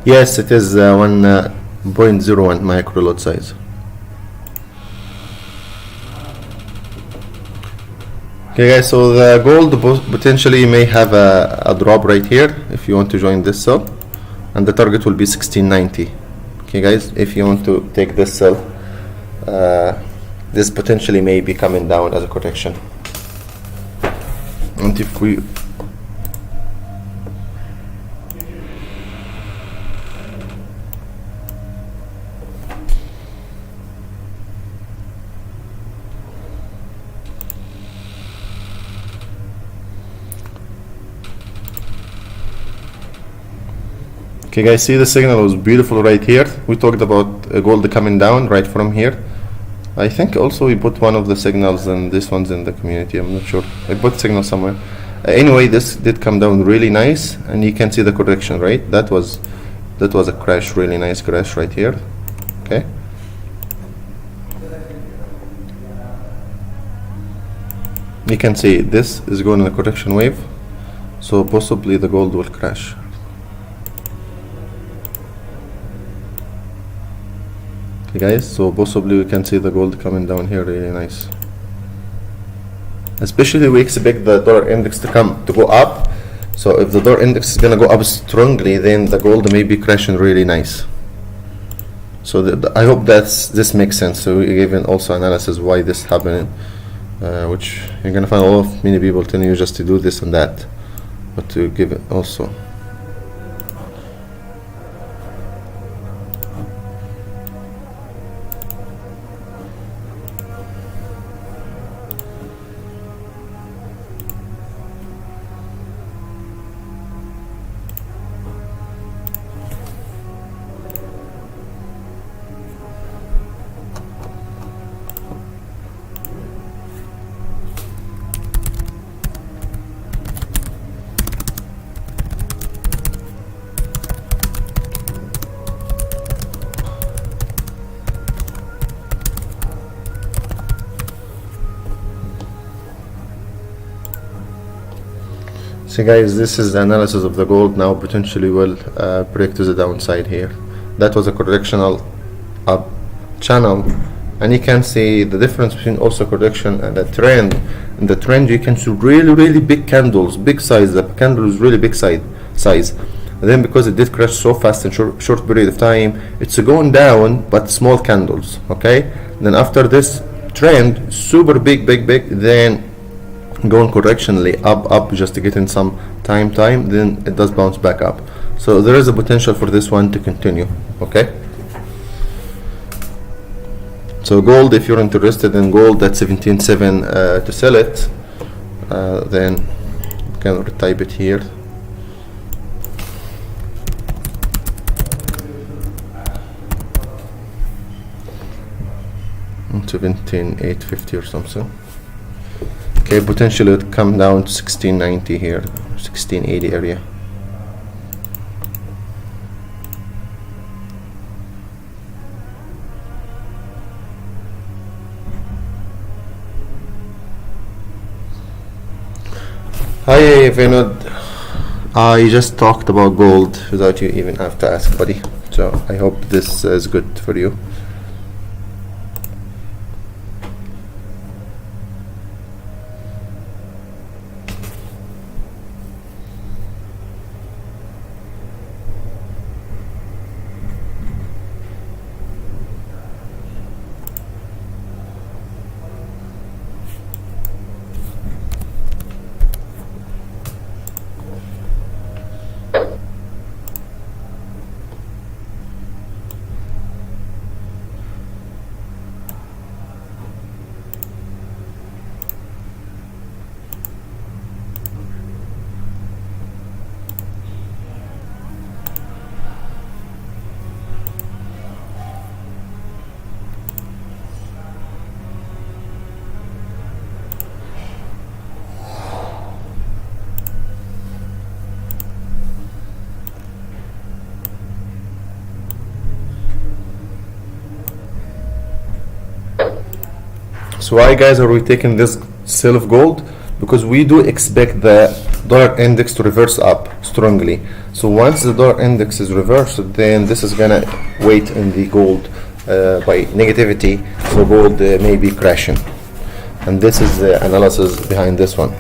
Yes, it is 1.01 micro lot size. Okay guys, so the gold potentially may have a drop right here if you want to join this sell, and the target will be 1690. Okay guys, if you want to take this sell, this potentially may be coming down as a correction. And if we okay guys, see the signal was beautiful right here. We talked about gold coming down right from here. I think also we put one of the signals, and this one's in the community, I'm not sure. I put signal somewhere. Anyway, this did come down really nice, and you can see the correction, right? That was a crash, really nice crash right here. Okay. You can see this is going in a correction wave, so possibly the gold will crash. Okay guys, so possibly we can see the gold coming down here really nice. Especially we expect the dollar index to go up. So if the dollar index is gonna go up strongly, then the gold may be crashing really nice. So I hope this makes sense. So we given also analysis why this happening, which you're gonna find a lot of many people telling you just to do this and that, but to give it also. So guys, this is the analysis of the gold now. Potentially will break to the downside here. That was a correctional up channel and you can see the difference between also correction and the trend. In the trend you can see really big candles, big size. The candle is really big size. And then because it did crash so fast in short period of time, it's going down but small candles. Okay, then after this trend super big, then going correctionally up just to get in some time, then it does bounce back up. So there is a potential for this one to continue. Okay, so gold, if you're interested in gold at 17.7 to sell it, then you can type it here. And 17.850 or something. Okay, potentially it come down to 16.90 here, 16.80 area. Hi Vinod, I just talked about gold without you even have to ask, buddy. So I hope this is good for you. So why, guys, are we taking this sale of gold? Because we do expect the dollar index to reverse up strongly. So once the dollar index is reversed, then this is gonna weight in the gold by negativity, so gold may be crashing. And this is the analysis behind this one.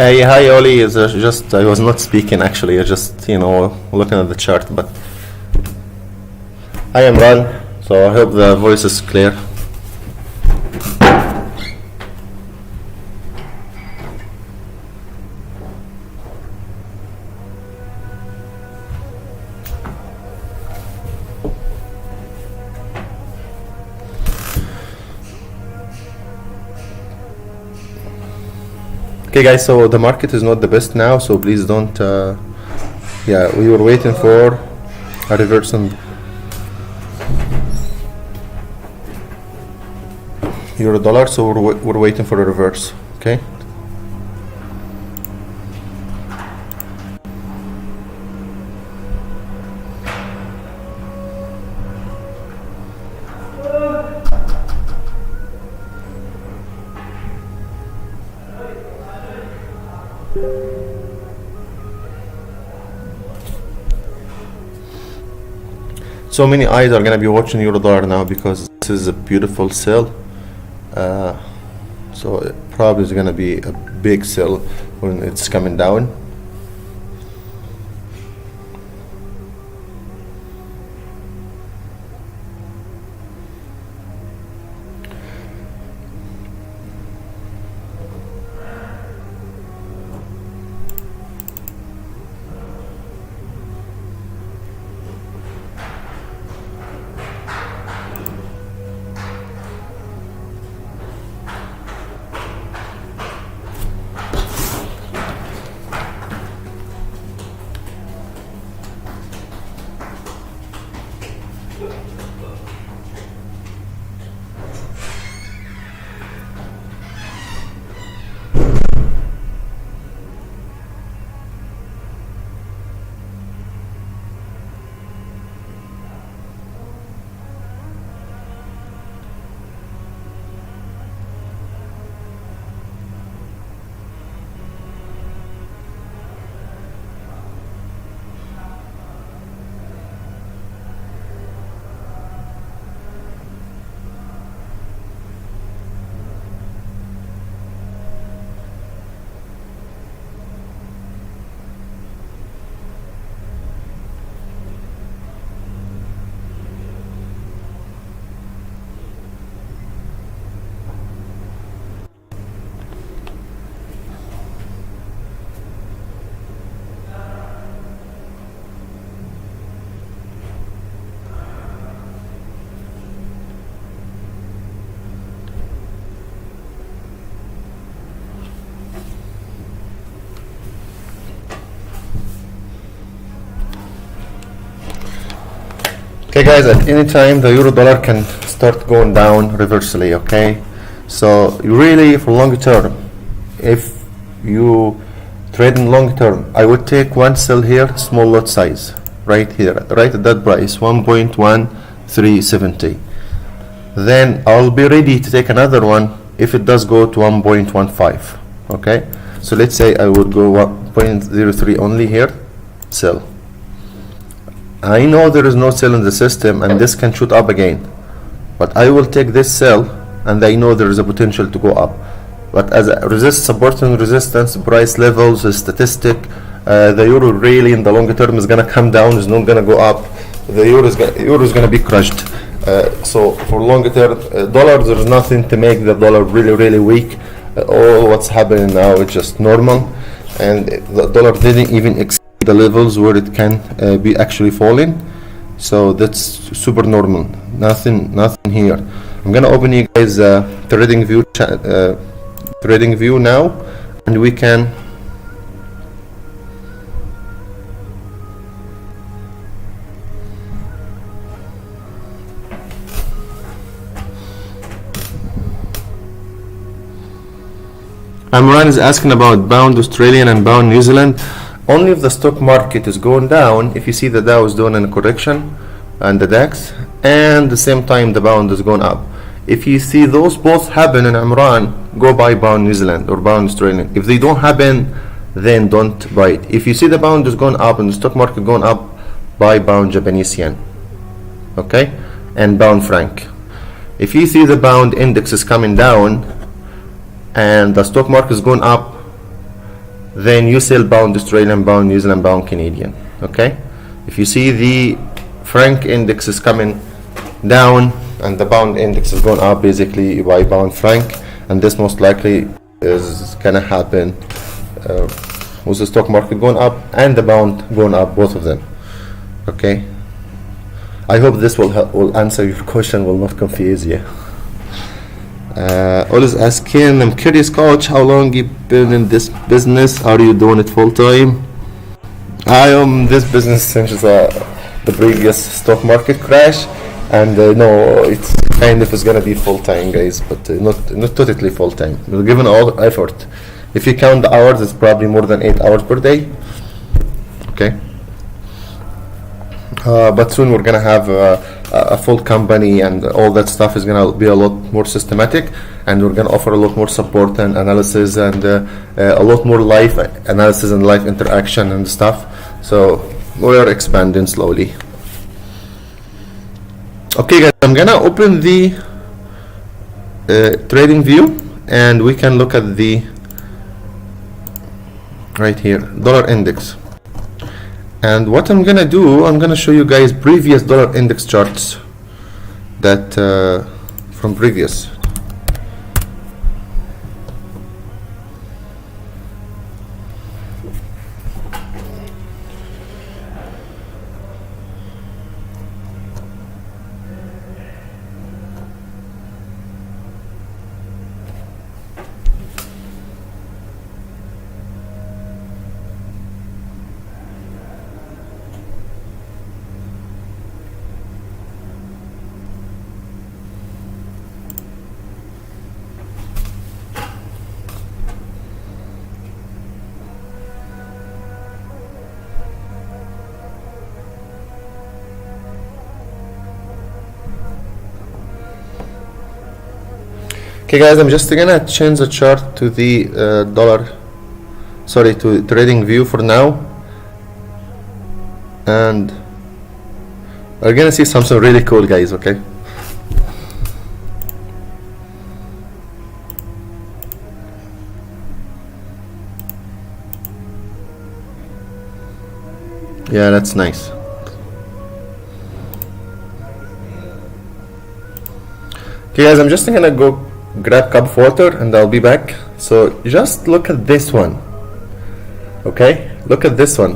Hey, hi Oli. Is just I was not speaking actually. I just looking at the chart. But I am Ran. So I hope the voice is clear. Okay guys, so the market is not the best now, so please don't yeah, we were waiting for a reverse on euro dollar, so we're waiting for a reverse. Okay, so many eyes are gonna be watching euro dollar now because this is a beautiful sell. So it probably is gonna be a big sell when it's coming down. Okay guys, at any time the euro dollar can start going down reversely. Okay, so really for long term, if you trade in long term, I would take one sell here, small lot size right here, right at that price 1.1370. Then I'll be ready to take another one if it does go to 1.15. okay, so let's say I would go 1.03 only here, sell. I know there is no sell in the system and this can shoot up again, but I will take this sell and I know there is a potential to go up. But as a support and resistance, price levels, statistic, the euro really in the longer term is going to come down, is not going to go up. The euro is going to be crushed. So for longer term, dollar, there's nothing to make the dollar really weak. All what's happening now is just normal, and the dollar didn't even exceed the levels where it can be actually falling, so that's super normal. Nothing here. I'm gonna open you guys trading view now, and we can Amran is asking about bound Australian and bound New Zealand. Only if the stock market is going down, if you see the Dow is doing a correction and the DAX, and the same time the pound is going up. If you see those both happen in Imran, go buy pound New Zealand or pound Australian. If they don't happen, then don't buy it. If you see the pound is going up and the stock market going up, buy pound Japanese yen, okay, and pound franc. If you see the pound index is coming down and the stock market is going up, then you sell pound, Australian pound, New Zealand pound, Canadian. Okay, if you see the franc index is coming down and the pound index is going up, basically you buy pound franc, and this most likely is gonna happen with the stock market going up and the pound going up, both of them. Okay, I hope this will answer your question, will not confuse you. Always asking, I'm curious, coach, how long you been in this business? Are you doing it full time? I am this business since the previous stock market crash, and no, it's kind of is gonna be full time, guys, but not totally full time. We're giving all effort. If you count the hours, it's probably more than 8 hours per day. Okay, but soon we're gonna have a full company, and all that stuff is gonna be a lot more systematic, and we're gonna offer a lot more support and analysis, and a lot more live analysis and live interaction and stuff. So we are expanding slowly. Okay, guys, I'm gonna open the trading view, and we can look at the right here dollar index. And what I'm gonna do, I'm gonna show you guys previous dollar index charts that from previous. Okay, guys, I'm just gonna change the chart to the to trading view for now, and we're gonna see something really cool, guys. Okay, yeah, that's nice. Okay, guys, I'm just gonna go grab a cup of water and I'll be back. So just look at this one. Okay, look at this one.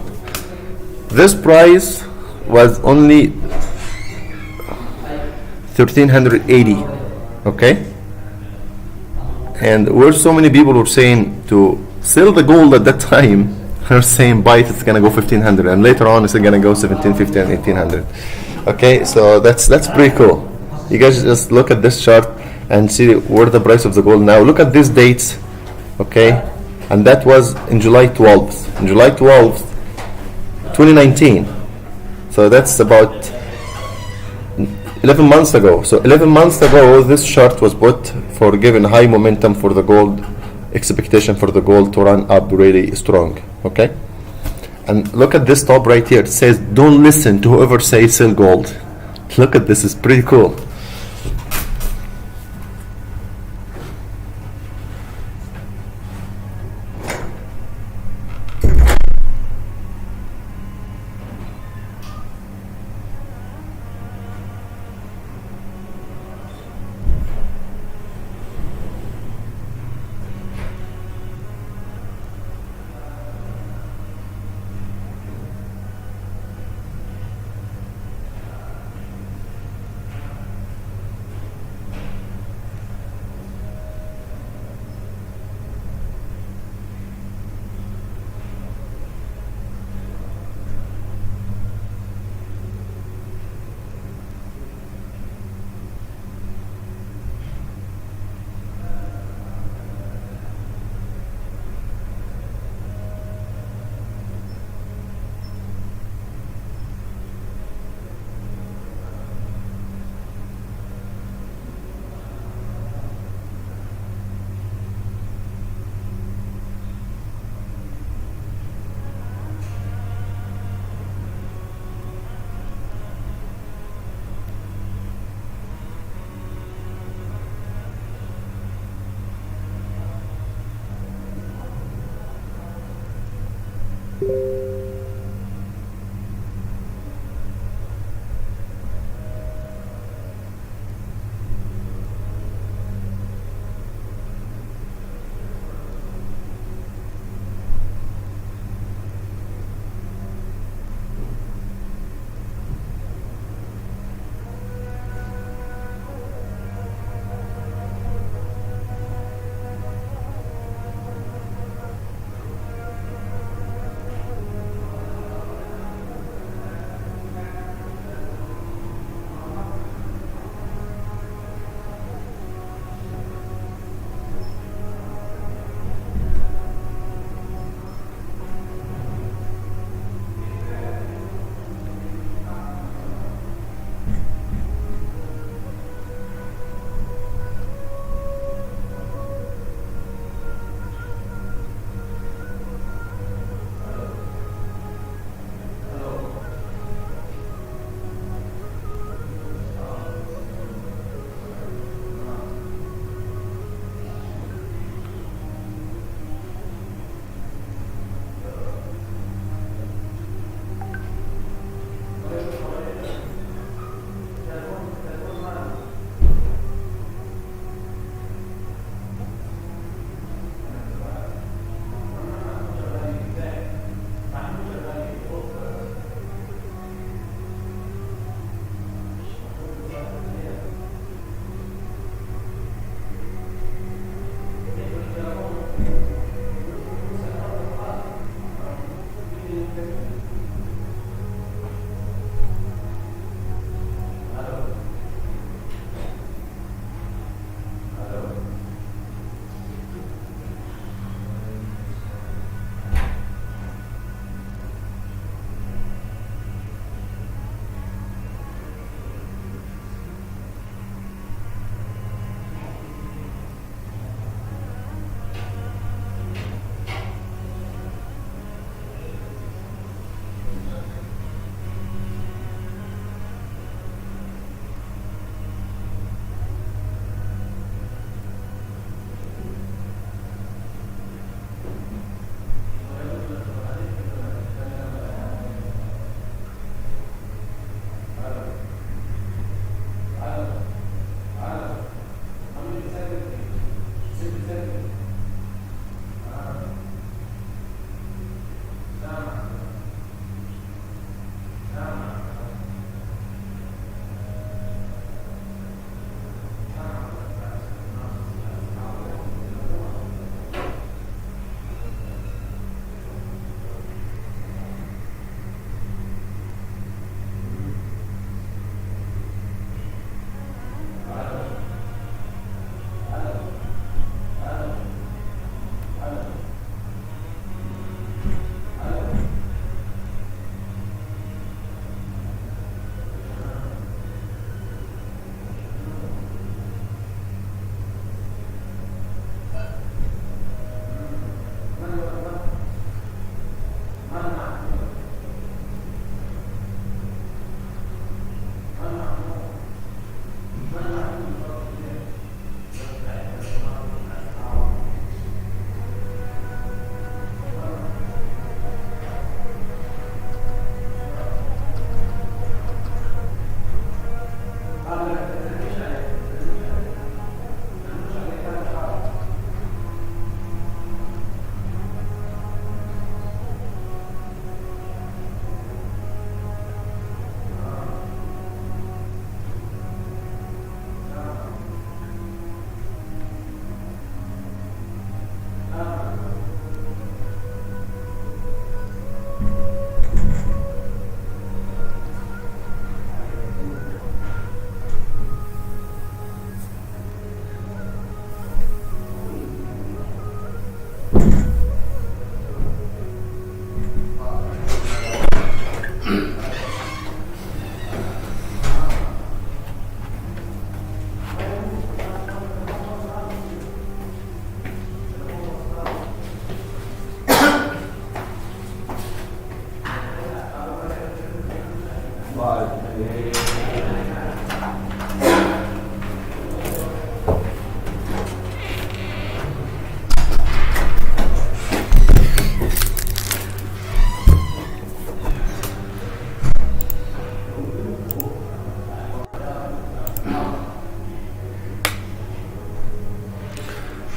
This price was only 1380. Okay, and where so many people were saying to sell the gold at that time, they're saying buy it, it's gonna go 1500, and later on it's gonna go 1750 and 1800. Okay, so that's pretty cool. You guys just look at this chart and see where the price of the gold now. Look at these dates, okay, and that was in July 12th, 2019. So that's about 11 months ago. So 11 months ago, this chart was put for giving high momentum for the gold, expectation for the gold to run up really strong. Okay, and look at this top right here. It says, "Don't listen to whoever says sell gold." Look at this; it's pretty cool.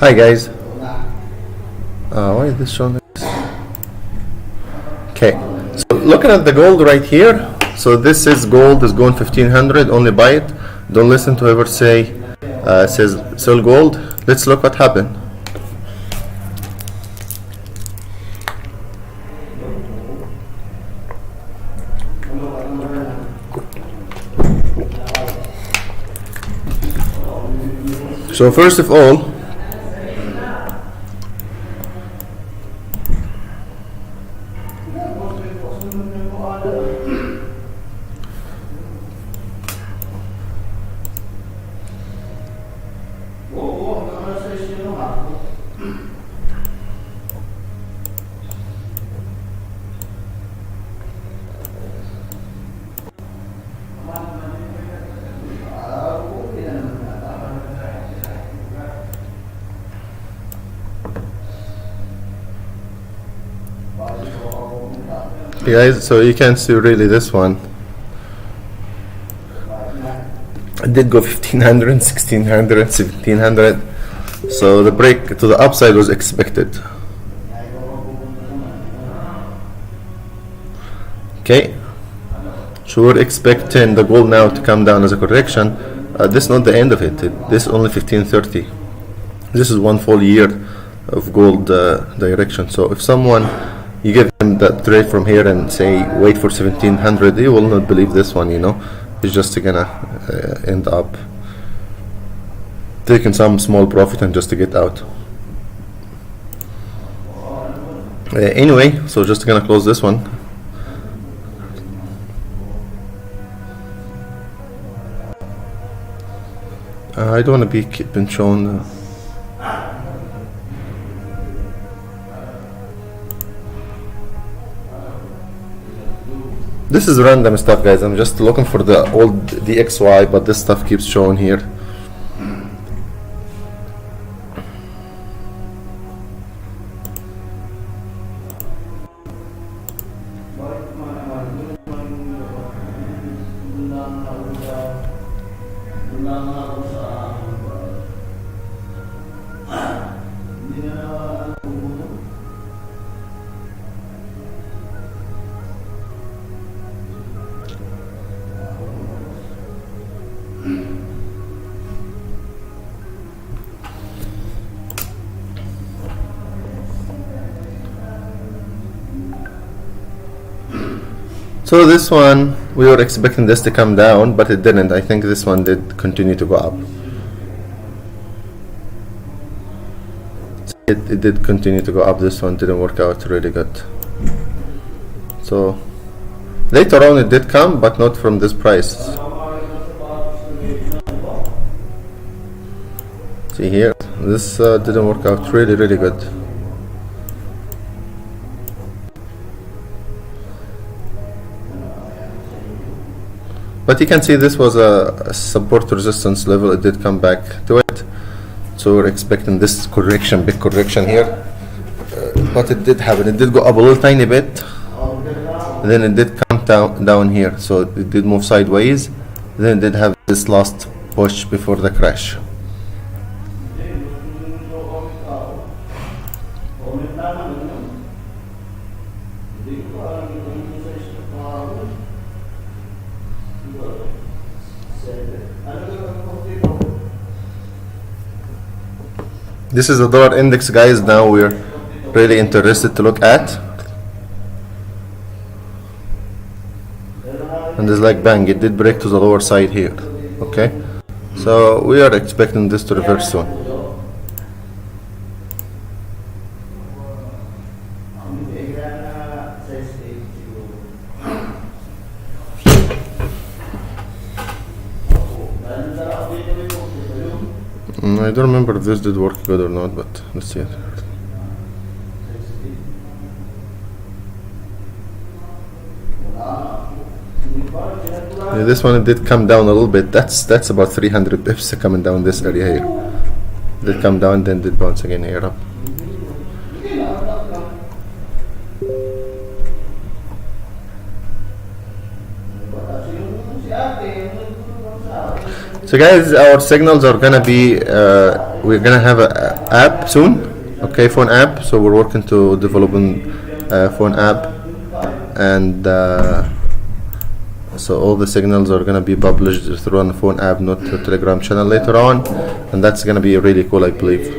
Hi guys. Why is this showing this? Okay, so looking at the gold right here, so this is gold is going 1500, only buy it. Don't listen to whoever says sell gold. Let's look what happened. So first of all, guys, so you can see really this one. It did go 1500, 1600, 1700. So the break to the upside was expected. Okay, so we're expecting the gold now to come down as a correction. This is not the end of it. This is only 1530. This is one full year of gold direction. So if someone you give him that trade from here and say wait for 1700, he will not believe this one, you know. He's just gonna end up taking some small profit and just to get out. Anyway, so just gonna close this one. I don't want to be keeping shown. This is random stuff, guys. I'm just looking for the old DXY, but this stuff keeps showing here. So this one, we were expecting this to come down, but it didn't. I think this one did continue to go up. It did continue to go up. This one didn't work out really good. So later on it did come, but not from this price. See here, this didn't work out really good. But you can see this was a support resistance level. It did come back to it. So we're expecting this correction, big correction here. But it did happen. It did go up a little tiny bit. Then it did come down here. So it did move sideways. Then it did have this last push before the crash. This is the dollar index, guys. Now we're really interested to look at. And it's like bang, it did break to the lower side here. Okay, so we are expecting this to reverse soon. I don't remember if this did work good or not, but let's see it. Yeah, this one it did come down a little bit. That's about 300 pips coming down this area here. Did come down, then did bounce again here up. So guys, our signals are gonna be we're gonna have an app soon, okay, phone app. So we're working to developing phone app, and so all the signals are gonna be published through on the phone app, not the Telegram channel later on, and that's gonna be really cool, I believe.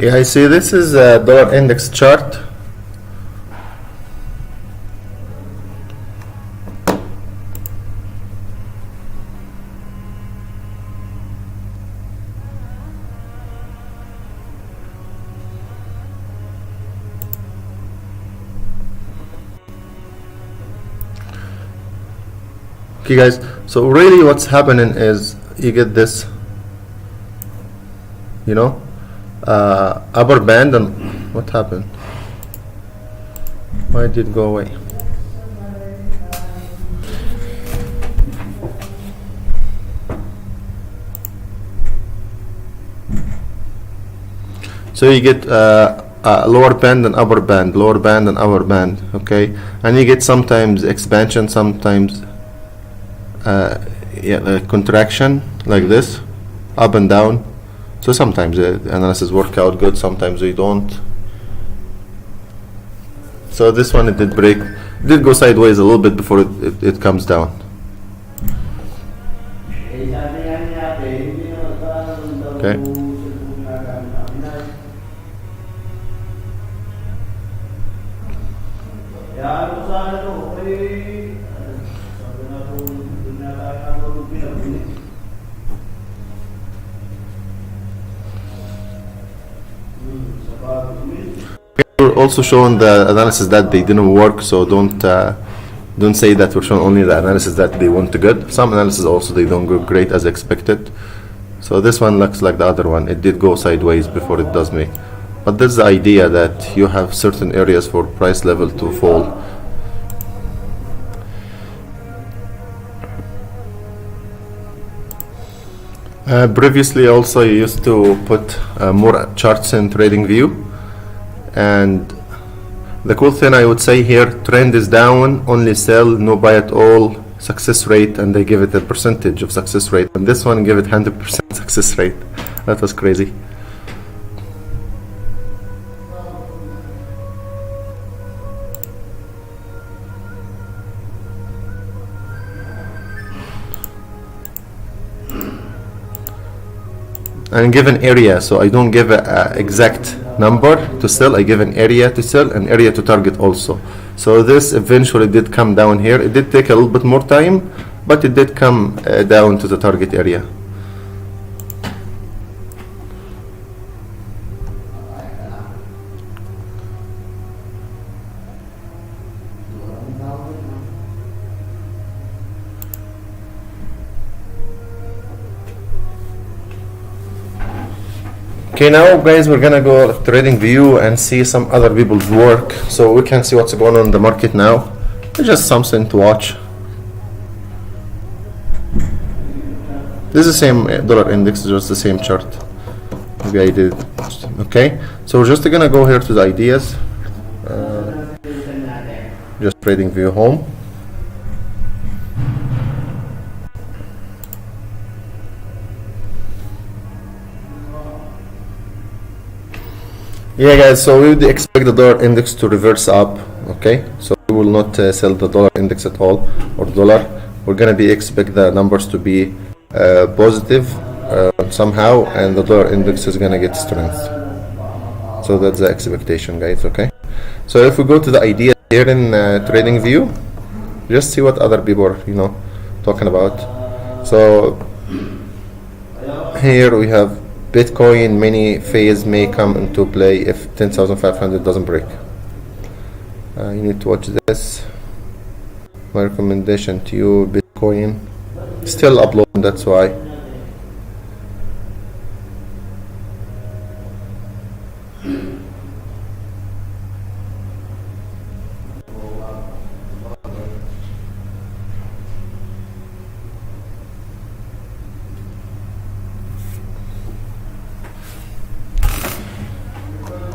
Yeah, I see this is a dollar index chart. Okay guys, so really what's happening is you get this, you know, upper band, and what happened? Why did it go away? So you get lower band and upper band, lower band and upper band, okay, and you get sometimes expansion, sometimes contraction like this, up and down. So sometimes the analysis work out good, sometimes we don't. So this one, it did break, it did go sideways a little bit before it comes down. Okay. We're also showing the analysis that they didn't work, so don't say that we're showing only the analysis that they went good. Some analysis also they don't go great as expected. So this one looks like the other one. It did go sideways before it does me. But this is the idea that you have certain areas for price level to fall. Previously also I used to put more charts in TradingView, and the cool thing I would say here, trend is down, only sell, no buy at all, success rate, and they give it a percentage of success rate, and this one give it 100% success rate. That was crazy. And give an area, so I don't give a exact number to sell, I give an area to sell, an area to target also. So this eventually did come down here. It did take a little bit more time, but it did come down to the target area. Okay, now guys, we're gonna go to TradingView and see some other people's work, so we can see what's going on in the market now. It's just something to watch. This is the same dollar index, just the same chart. Maybe I did. Okay, so we're just gonna go here to the ideas. Just TradingView home. Yeah guys, so we would expect the dollar index to reverse up, okay? So we will not sell the dollar index at all, or dollar. We're gonna expect the numbers to be positive somehow, and the dollar index is gonna get strength. So that's the expectation, guys, okay? So if we go to the idea here in TradingView, just see what other people are, you know, talking about. So here we have Bitcoin mini phase may come into play if 10,500 doesn't break. You need to watch this. My recommendation to you, Bitcoin. Still uploading, that's why.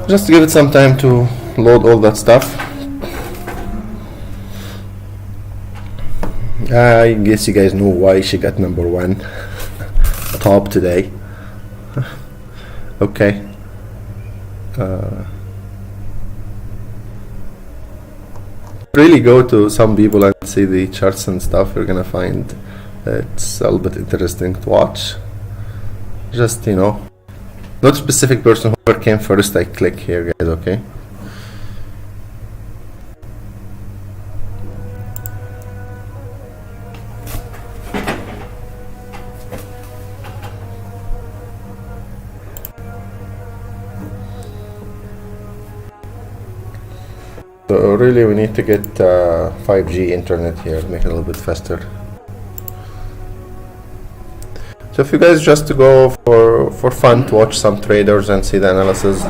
Just give it some time to load all that stuff. I guess you guys know why she got number one top today. Okay. Really go to some people and see the charts and stuff. You're gonna find it's a little bit interesting to watch. Just, you know, not specific person, whoever came first, I click here, guys. Okay. So really we need to get 5G internet here, make it a little bit faster. So if you guys just go for fun to watch some traders and see the analysis.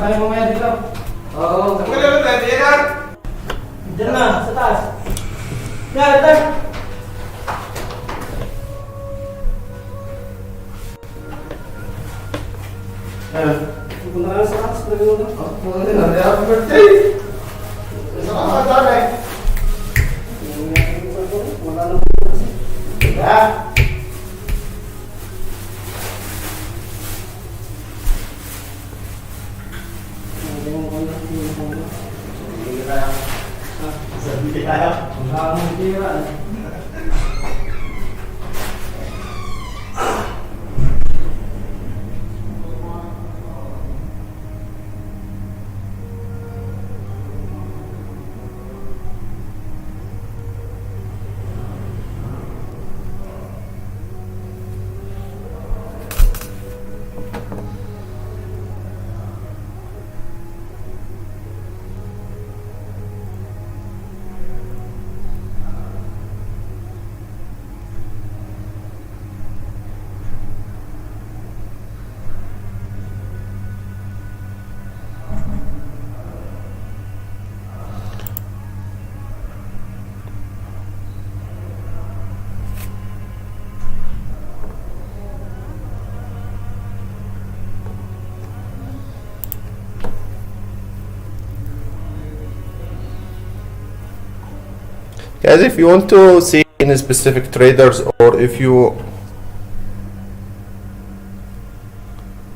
Guys, if you want to see any specific traders, or if you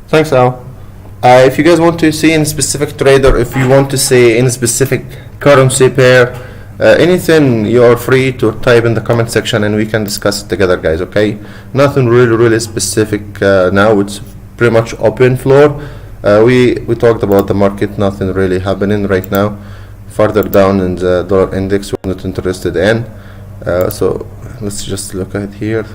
thanks Al. If you guys want to see any specific trader, if you want to see any specific currency pair, anything, you are free to type in the comment section and we can discuss it together, guys. Okay, nothing really specific now. It's pretty much open floor. We talked about the market, nothing really happening right now. Further down in the dollar index, we're not interested in. So let's just look at here.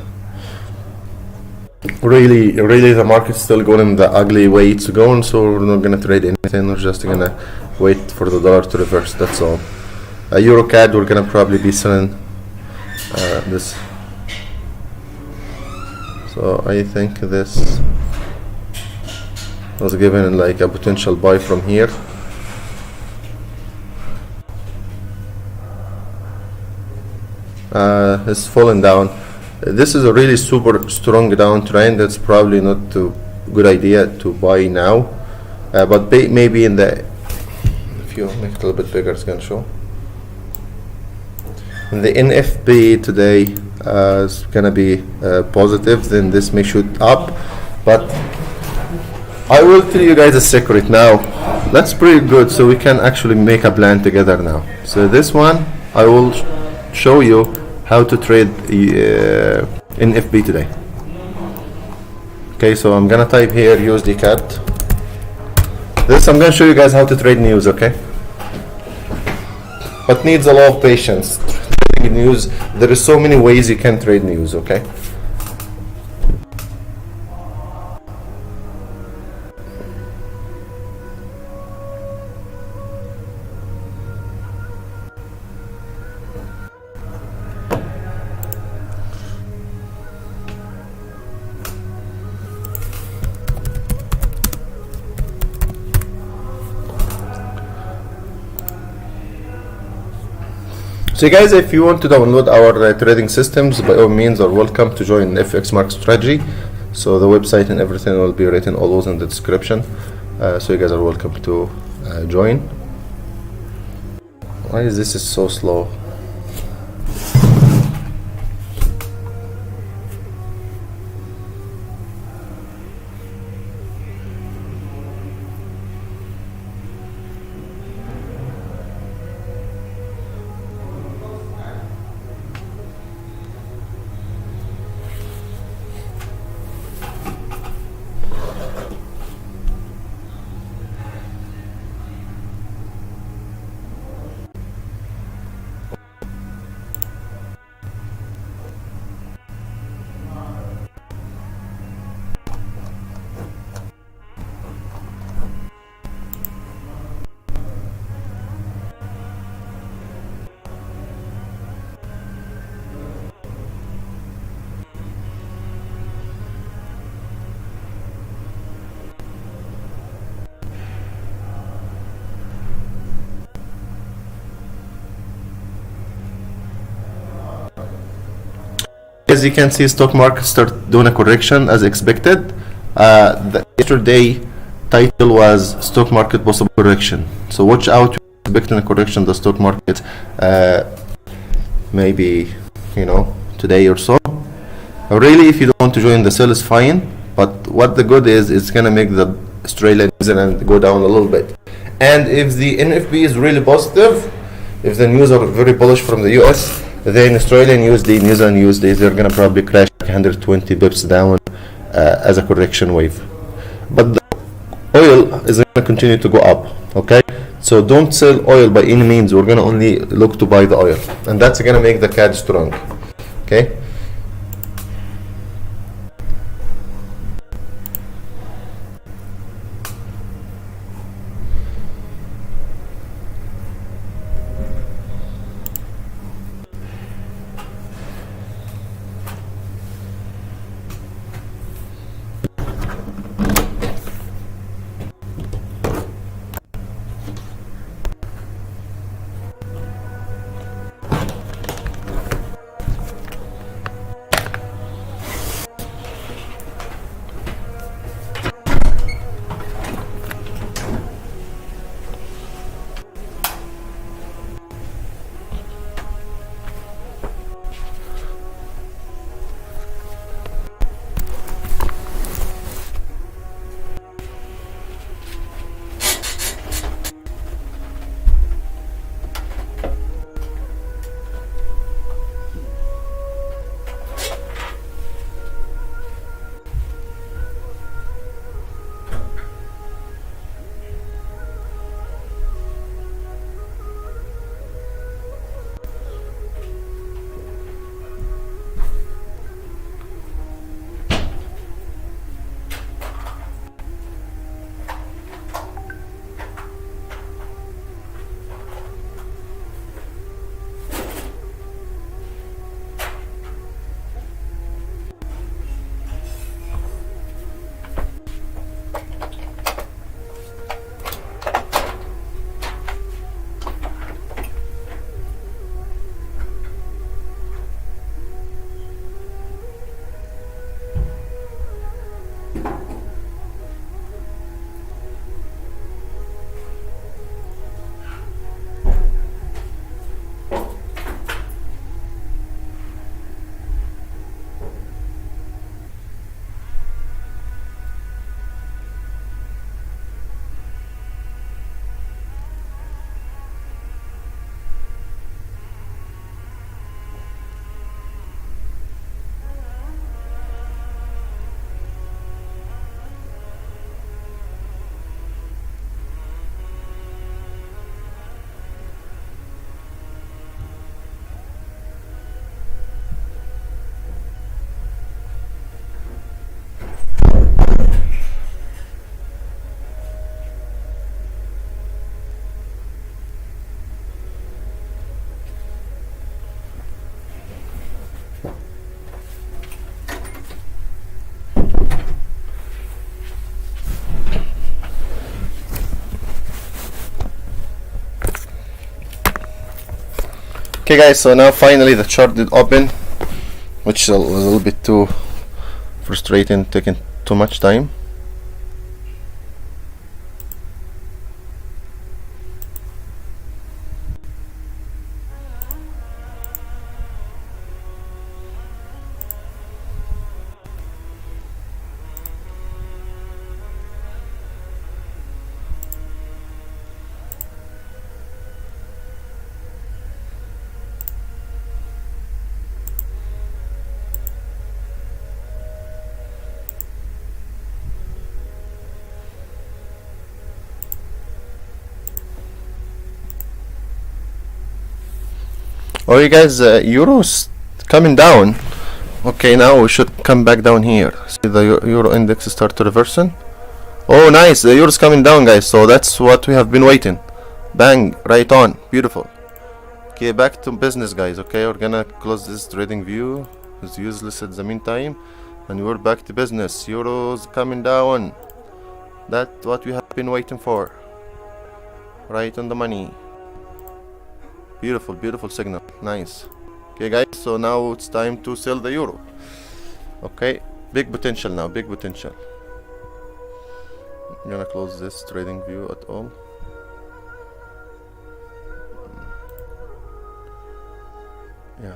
Really the market's still going in the ugly way it's going, so we're not gonna trade anything. We're just gonna wait for the dollar to reverse, that's all. EURCAD, we're gonna probably be selling this. So I think this was given like a potential buy from here. It's fallen down. This is a really super strong downtrend. That's probably not a good idea to buy now, but maybe in the, if you make it a little bit bigger, it's gonna show. In the NFP today is gonna be positive, then this may shoot up, but I will tell you guys a secret now. That's pretty good, so we can actually make a plan together now. So this one I will show you how to trade NFP today. Okay, so I'm gonna type here USD-CAD. This I'm gonna show you guys how to trade news, okay? But needs a lot of patience. Trading news, there is so many ways you can trade news, okay? So guys, if you want to download our trading systems, by all means are welcome to join Fxmarketstrategy. So the website and everything will be written always in the description. So you guys are welcome to join. Why is this so slow? as you can see, stock market start doing a correction as expected. Yesterday title was stock market possible correction, so watch out. Expecting a correction the stock market, maybe, you know, today or so. Really, if you don't want to join the sell, is fine, but what the good is, it's gonna make the Australia and New Zealand go down a little bit. And if the NFP is really positive, if the news are very bullish from the US, then Australian USD, New Zealand USD, they're gonna probably crash 120 bips down as a correction wave. But the oil is gonna continue to go up, okay? So don't sell oil by any means. We're gonna only look to buy the oil, and that's gonna make the CAD strong, okay? Okay guys, so now finally the chart did open, which was a little bit too frustrating, taking too much time. Oh, you guys, Euro's coming down. Okay, now we should come back down here. See the Euro index start to reversing. Oh, nice, the Euro's coming down, guys. So that's what we have been waiting. Bang, right on, beautiful. Okay, back to business, guys. Okay, we're gonna close this trading view. It's useless at the meantime, and we're back to business. Euro's coming down. That's what we have been waiting for. Right on the money. Beautiful, beautiful signal. Nice. Okay guys, so now it's time to sell the euro. Okay, big potential now, big potential. I'm gonna close this trading view at all. Yeah.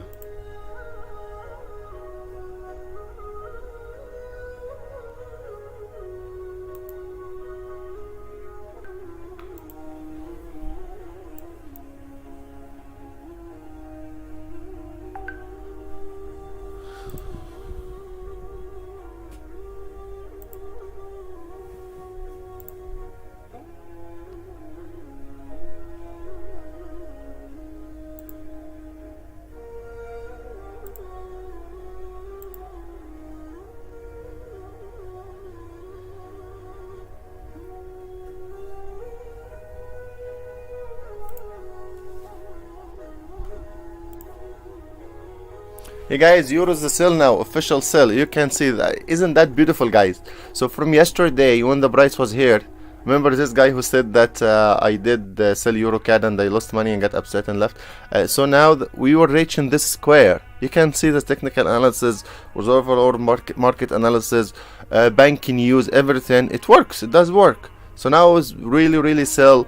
Hey guys, euro is the sell now, official sell. You can see that. Isn't that beautiful, guys? So from yesterday, when the price was here, remember this guy who said that I did sell EURCAD and I lost money and got upset and left? So now we were reaching this square. You can see the technical analysis, was overall market analysis, banking news, everything. It works. It does work. So now it's really sell.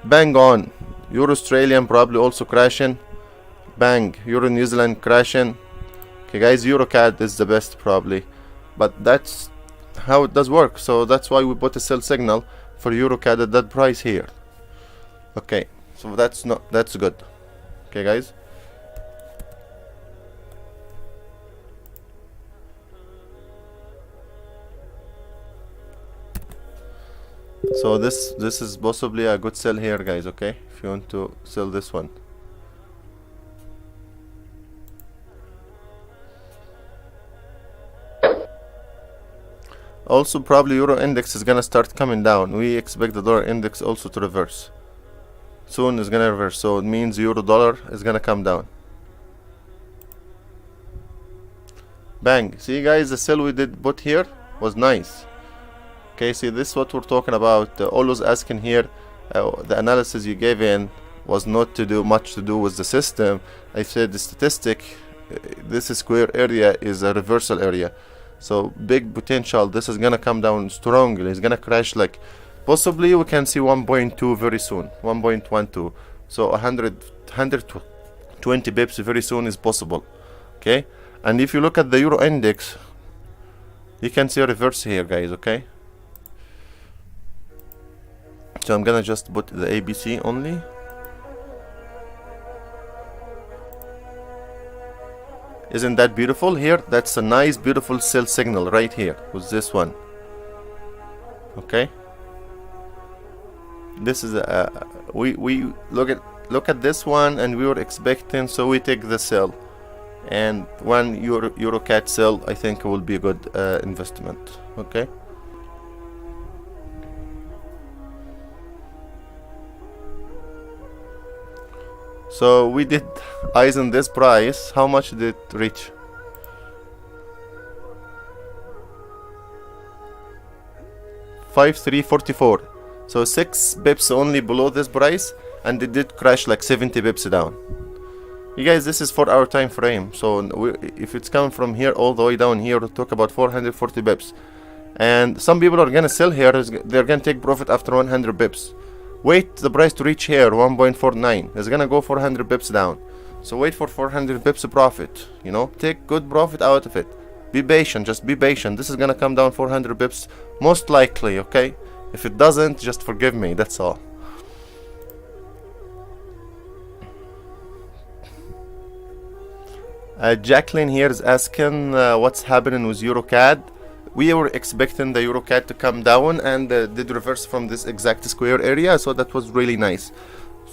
Bang on. Euro Australian probably also crashing. Bang, Euro New Zealand crashing. Okay guys, EURCAD is the best probably, but that's how it does work. So that's why we put a sell signal for EURCAD at that price here. Okay, so that's good. Okay guys, so this is possibly a good sell here, guys. Okay, if you want to sell this one. Also probably euro index is gonna start coming down. We expect the dollar index also to reverse soon. Is gonna reverse, so it means euro dollar is gonna come down. Bang, see guys, the sell we did put here was nice. Okay, see, this is what we're talking about. Always asking here, the analysis you gave in was not to do much to do with the system. I said the statistic, this square area is a reversal area. So big potential. This is gonna come down strongly. It's gonna crash, like possibly we can see 1.2 very soon, 1.12. So 120 bips very soon is possible. Okay, and if you look at the euro index, you can see a reverse here, guys. Okay, so I'm gonna just put the ABC only. Isn't that beautiful here? That's a nice beautiful sell signal right here with this one. Okay, this is we look at this one and we were expecting, so we take the sell, and one EURCAD sell I think will be a good investment. Okay, so we did eyes on this price. How much did it reach? $5,344. So 6 bips only below this price, and it did crash like 70 bips down. You guys, this is 4 hour time frame. So if it's coming from here all the way down here, we'll talk about 440 bips. And some people are gonna sell here. They're gonna take profit after 100 bips. Wait the price to reach here 1.49. It's gonna go 400 bips down. So wait for 400 bips profit. You know, take good profit out of it. Be patient, just be patient. This is gonna come down 400 bips most likely. Okay, if it doesn't, just forgive me, that's all. Jacqueline here is asking what's happening with EURCAD. We were expecting the EURCAD to come down, and did reverse from this exact square area, so that was really nice.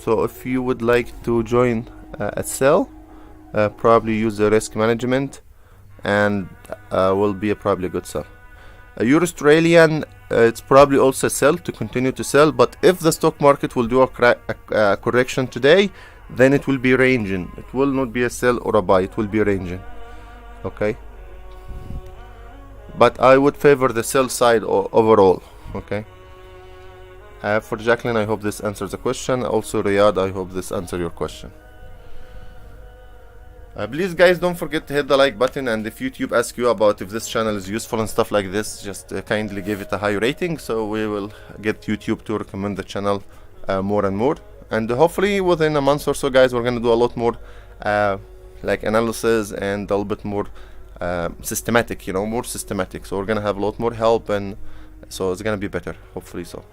So if you would like to join a sell, probably use the risk management, and will be probably a good sell. Euro Australian, it's probably also a sell, to continue to sell, but if the stock market will do a correction today, then it will be ranging. It will not be a sell or a buy, it will be ranging. Okay, but I would favor the sell side overall. Okay, for Jacqueline, I hope this answers the question. Also Riyadh, I hope this answers your question. Please guys, don't forget to hit the like button, and if YouTube asks you about if this channel is useful and stuff like this, just kindly give it a high rating, so we will get YouTube to recommend the channel more and more. And hopefully within a month or so, guys, we're gonna do a lot more like analysis and a little bit more systematic, more systematic. So we're gonna have a lot more help, and so it's gonna be better, hopefully so.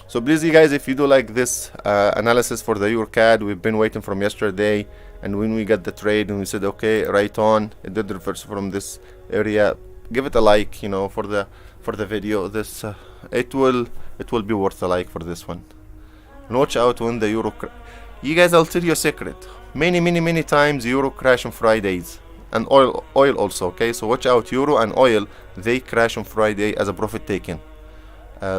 So please, you guys, if you do like this analysis for the EURCAD, we've been waiting from yesterday, and when we got the trade and we said okay, right on, it did reverse from this area, give it a like, for the video. This it will be worth a like for this one. And watch out when the euro you guys, I'll tell you a secret. Many times euro crash on Fridays, and oil also. Okay, so watch out, euro and oil, they crash on Friday as a profit taken.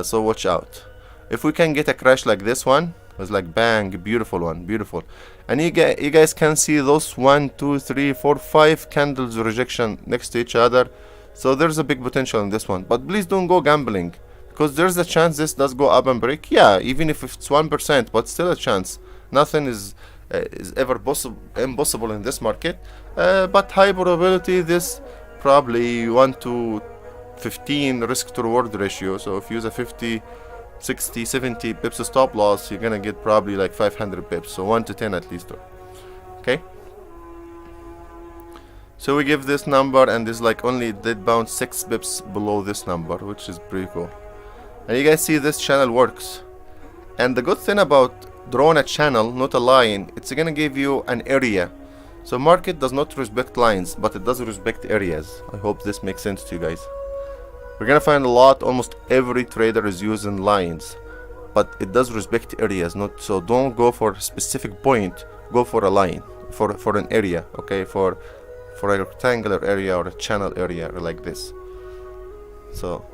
So watch out. If we can get a crash like this one, it's like bang, beautiful one, beautiful. And you guys can see those 1, 2, 3, 4, 5 candles rejection next to each other. So there's a big potential in this one. But please don't go gambling, because there's a chance this does go up and break. Yeah, even if it's 1%, but still a chance. Nothing is ever impossible in this market. But high probability, this probably 1 to 15 risk to reward ratio. So if you use a 50, 60, 70 pips of stop loss, you're gonna get probably like 500 pips, so 1 to 10 at least. Okay, so we give this number, and this like only did bounce 6 pips below this number, which is pretty cool. And you guys see this channel works. And the good thing about drawing a channel, not a line, it's gonna give you an area. So market does not respect lines, but it does respect areas. I hope this makes sense to you guys. We're gonna find a lot, almost every trader is using lines, but it does respect areas. Not so, don't go for a specific point, go for a line, for an area, okay, for a rectangular area or a channel area, or like this. So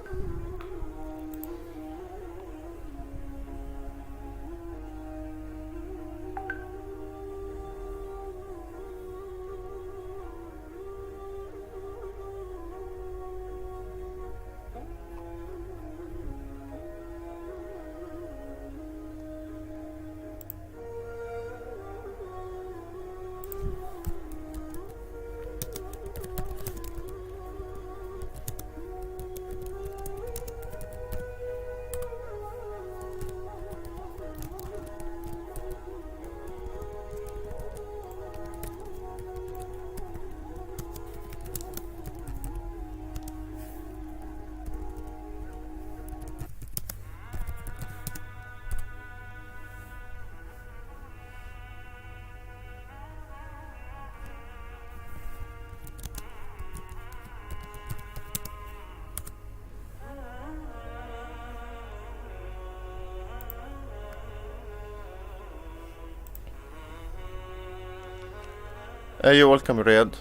you're welcome, Riyadh.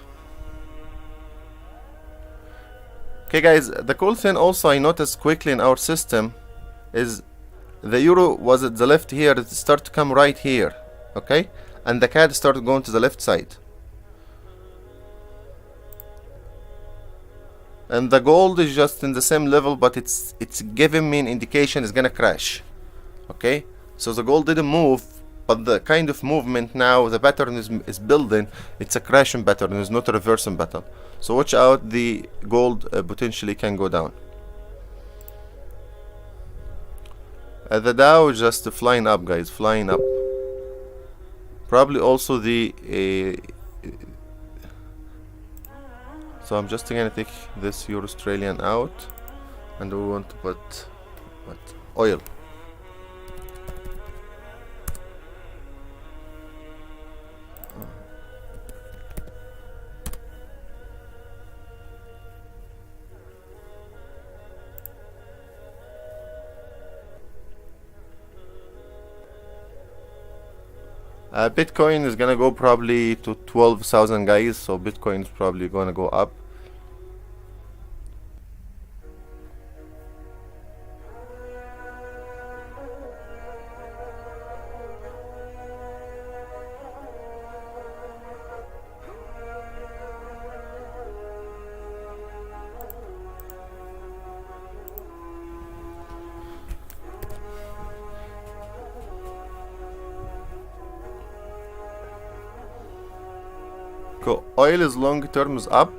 Okay guys, the cool thing also I noticed quickly in our system is the euro was at the left here, it started to come right here, okay, and the CAD started going to the left side, and the gold is just in the same level, but it's giving me an indication it's gonna crash. Okay, so the gold didn't move, but the kind of movement now, the pattern is building, it's a crashing pattern, it's not a reversing pattern. So watch out, the gold potentially can go down. The Dow is just flying up, guys, flying up. Probably also the so I'm just gonna take this Euro Australian out, and we want to put what, oil. Bitcoin is gonna go probably to 12,000, guys, so Bitcoin is probably gonna go up. Oil is long term is up.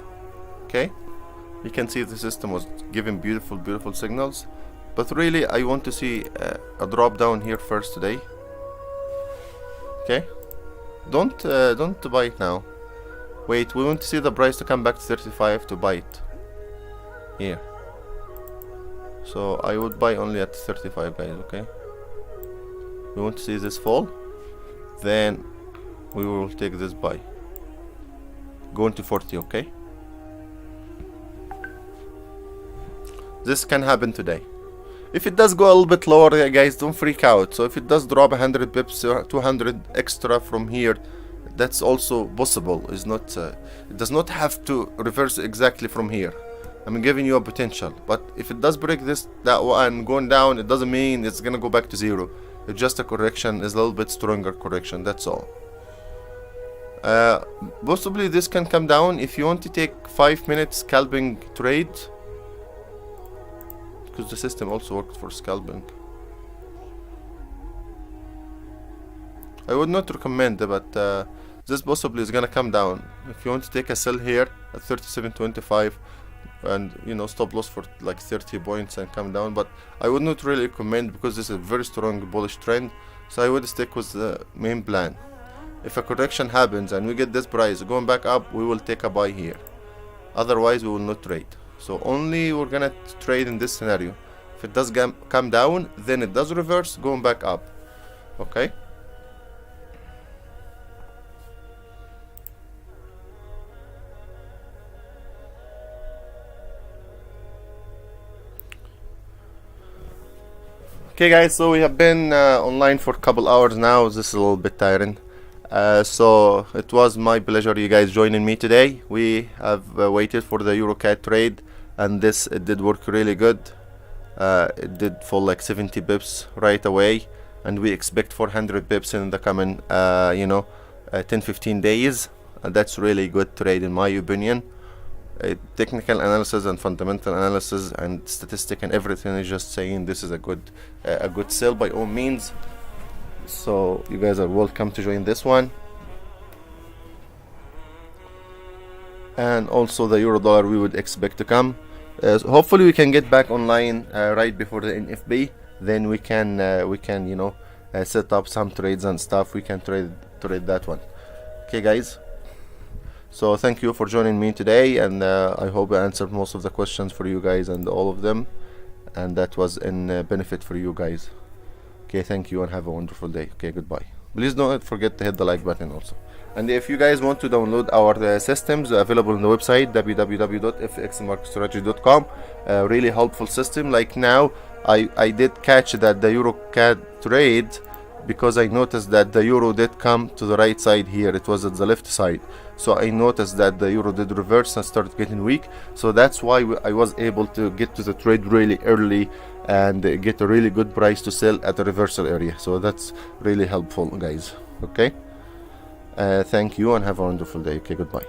Okay, you can see the system was giving beautiful signals, but really I want to see a drop down here first today. Okay, don't buy it now. Wait, we want to see the price to come back to 35 to buy it here. So I would buy only at 35, guys. Okay, we want to see this fall, then we will take this buy going to 40. Okay, this can happen today. If it does go a little bit lower, guys, don't freak out. So if it does drop 100 pips or 200 extra from here, that's also possible. It's not it does not have to reverse exactly from here. I'm giving you a potential, but if it does break that one going down, it doesn't mean it's gonna go back to zero. It's just a correction, is a little bit stronger correction, that's all. Possibly this can come down if you want to take 5 minutes scalping trade, because the system also works for scalping. I would not recommend it, but this possibly is gonna come down. If you want to take a sell here at 37.25 and stop loss for like 30 points and come down, but I would not really recommend, because this is a very strong bullish trend. So I would stick with the main plan. If a correction happens and we get this price going back up, we will take a buy here. Otherwise we will not trade. So only we're gonna trade in this scenario. If it does come down, then it does reverse going back up. Okay, okay guys, so we have been online for a couple hours now. This is a little bit tiring. So it was my pleasure you guys joining me today. We have waited for the EURCAD trade, and it did work really good. It did fall like 70 pips right away, and we expect 400 pips in the coming 10-15 days. That's really good trade in my opinion. Technical analysis and fundamental analysis and statistic and everything is just saying this is a good sell by all means. So you guys are welcome to join this one. And also the euro dollar we would expect to come. So hopefully we can get back online right before the NFB. Then we can set up some trades and stuff. We can trade that one. Okay guys, so thank you for joining me today, and I hope I answered most of the questions for you guys and all of them, and that was in benefit for you guys. Okay, thank you and have a wonderful day. Okay, goodbye. Please don't forget to hit the like button also. And if you guys want to download our systems available on the website www.fxmarketstrategyadmin.com, really helpful system. Like now I did catch that the EURCAD trade, because I noticed that the euro did come to the right side here. It was at the left side, so I noticed that the euro did reverse and started getting weak. So that's why I was able to get to the trade really early and get a really good price to sell at the reversal area. So that's really helpful guys. Okay, thank you and have a wonderful day. Okay, goodbye.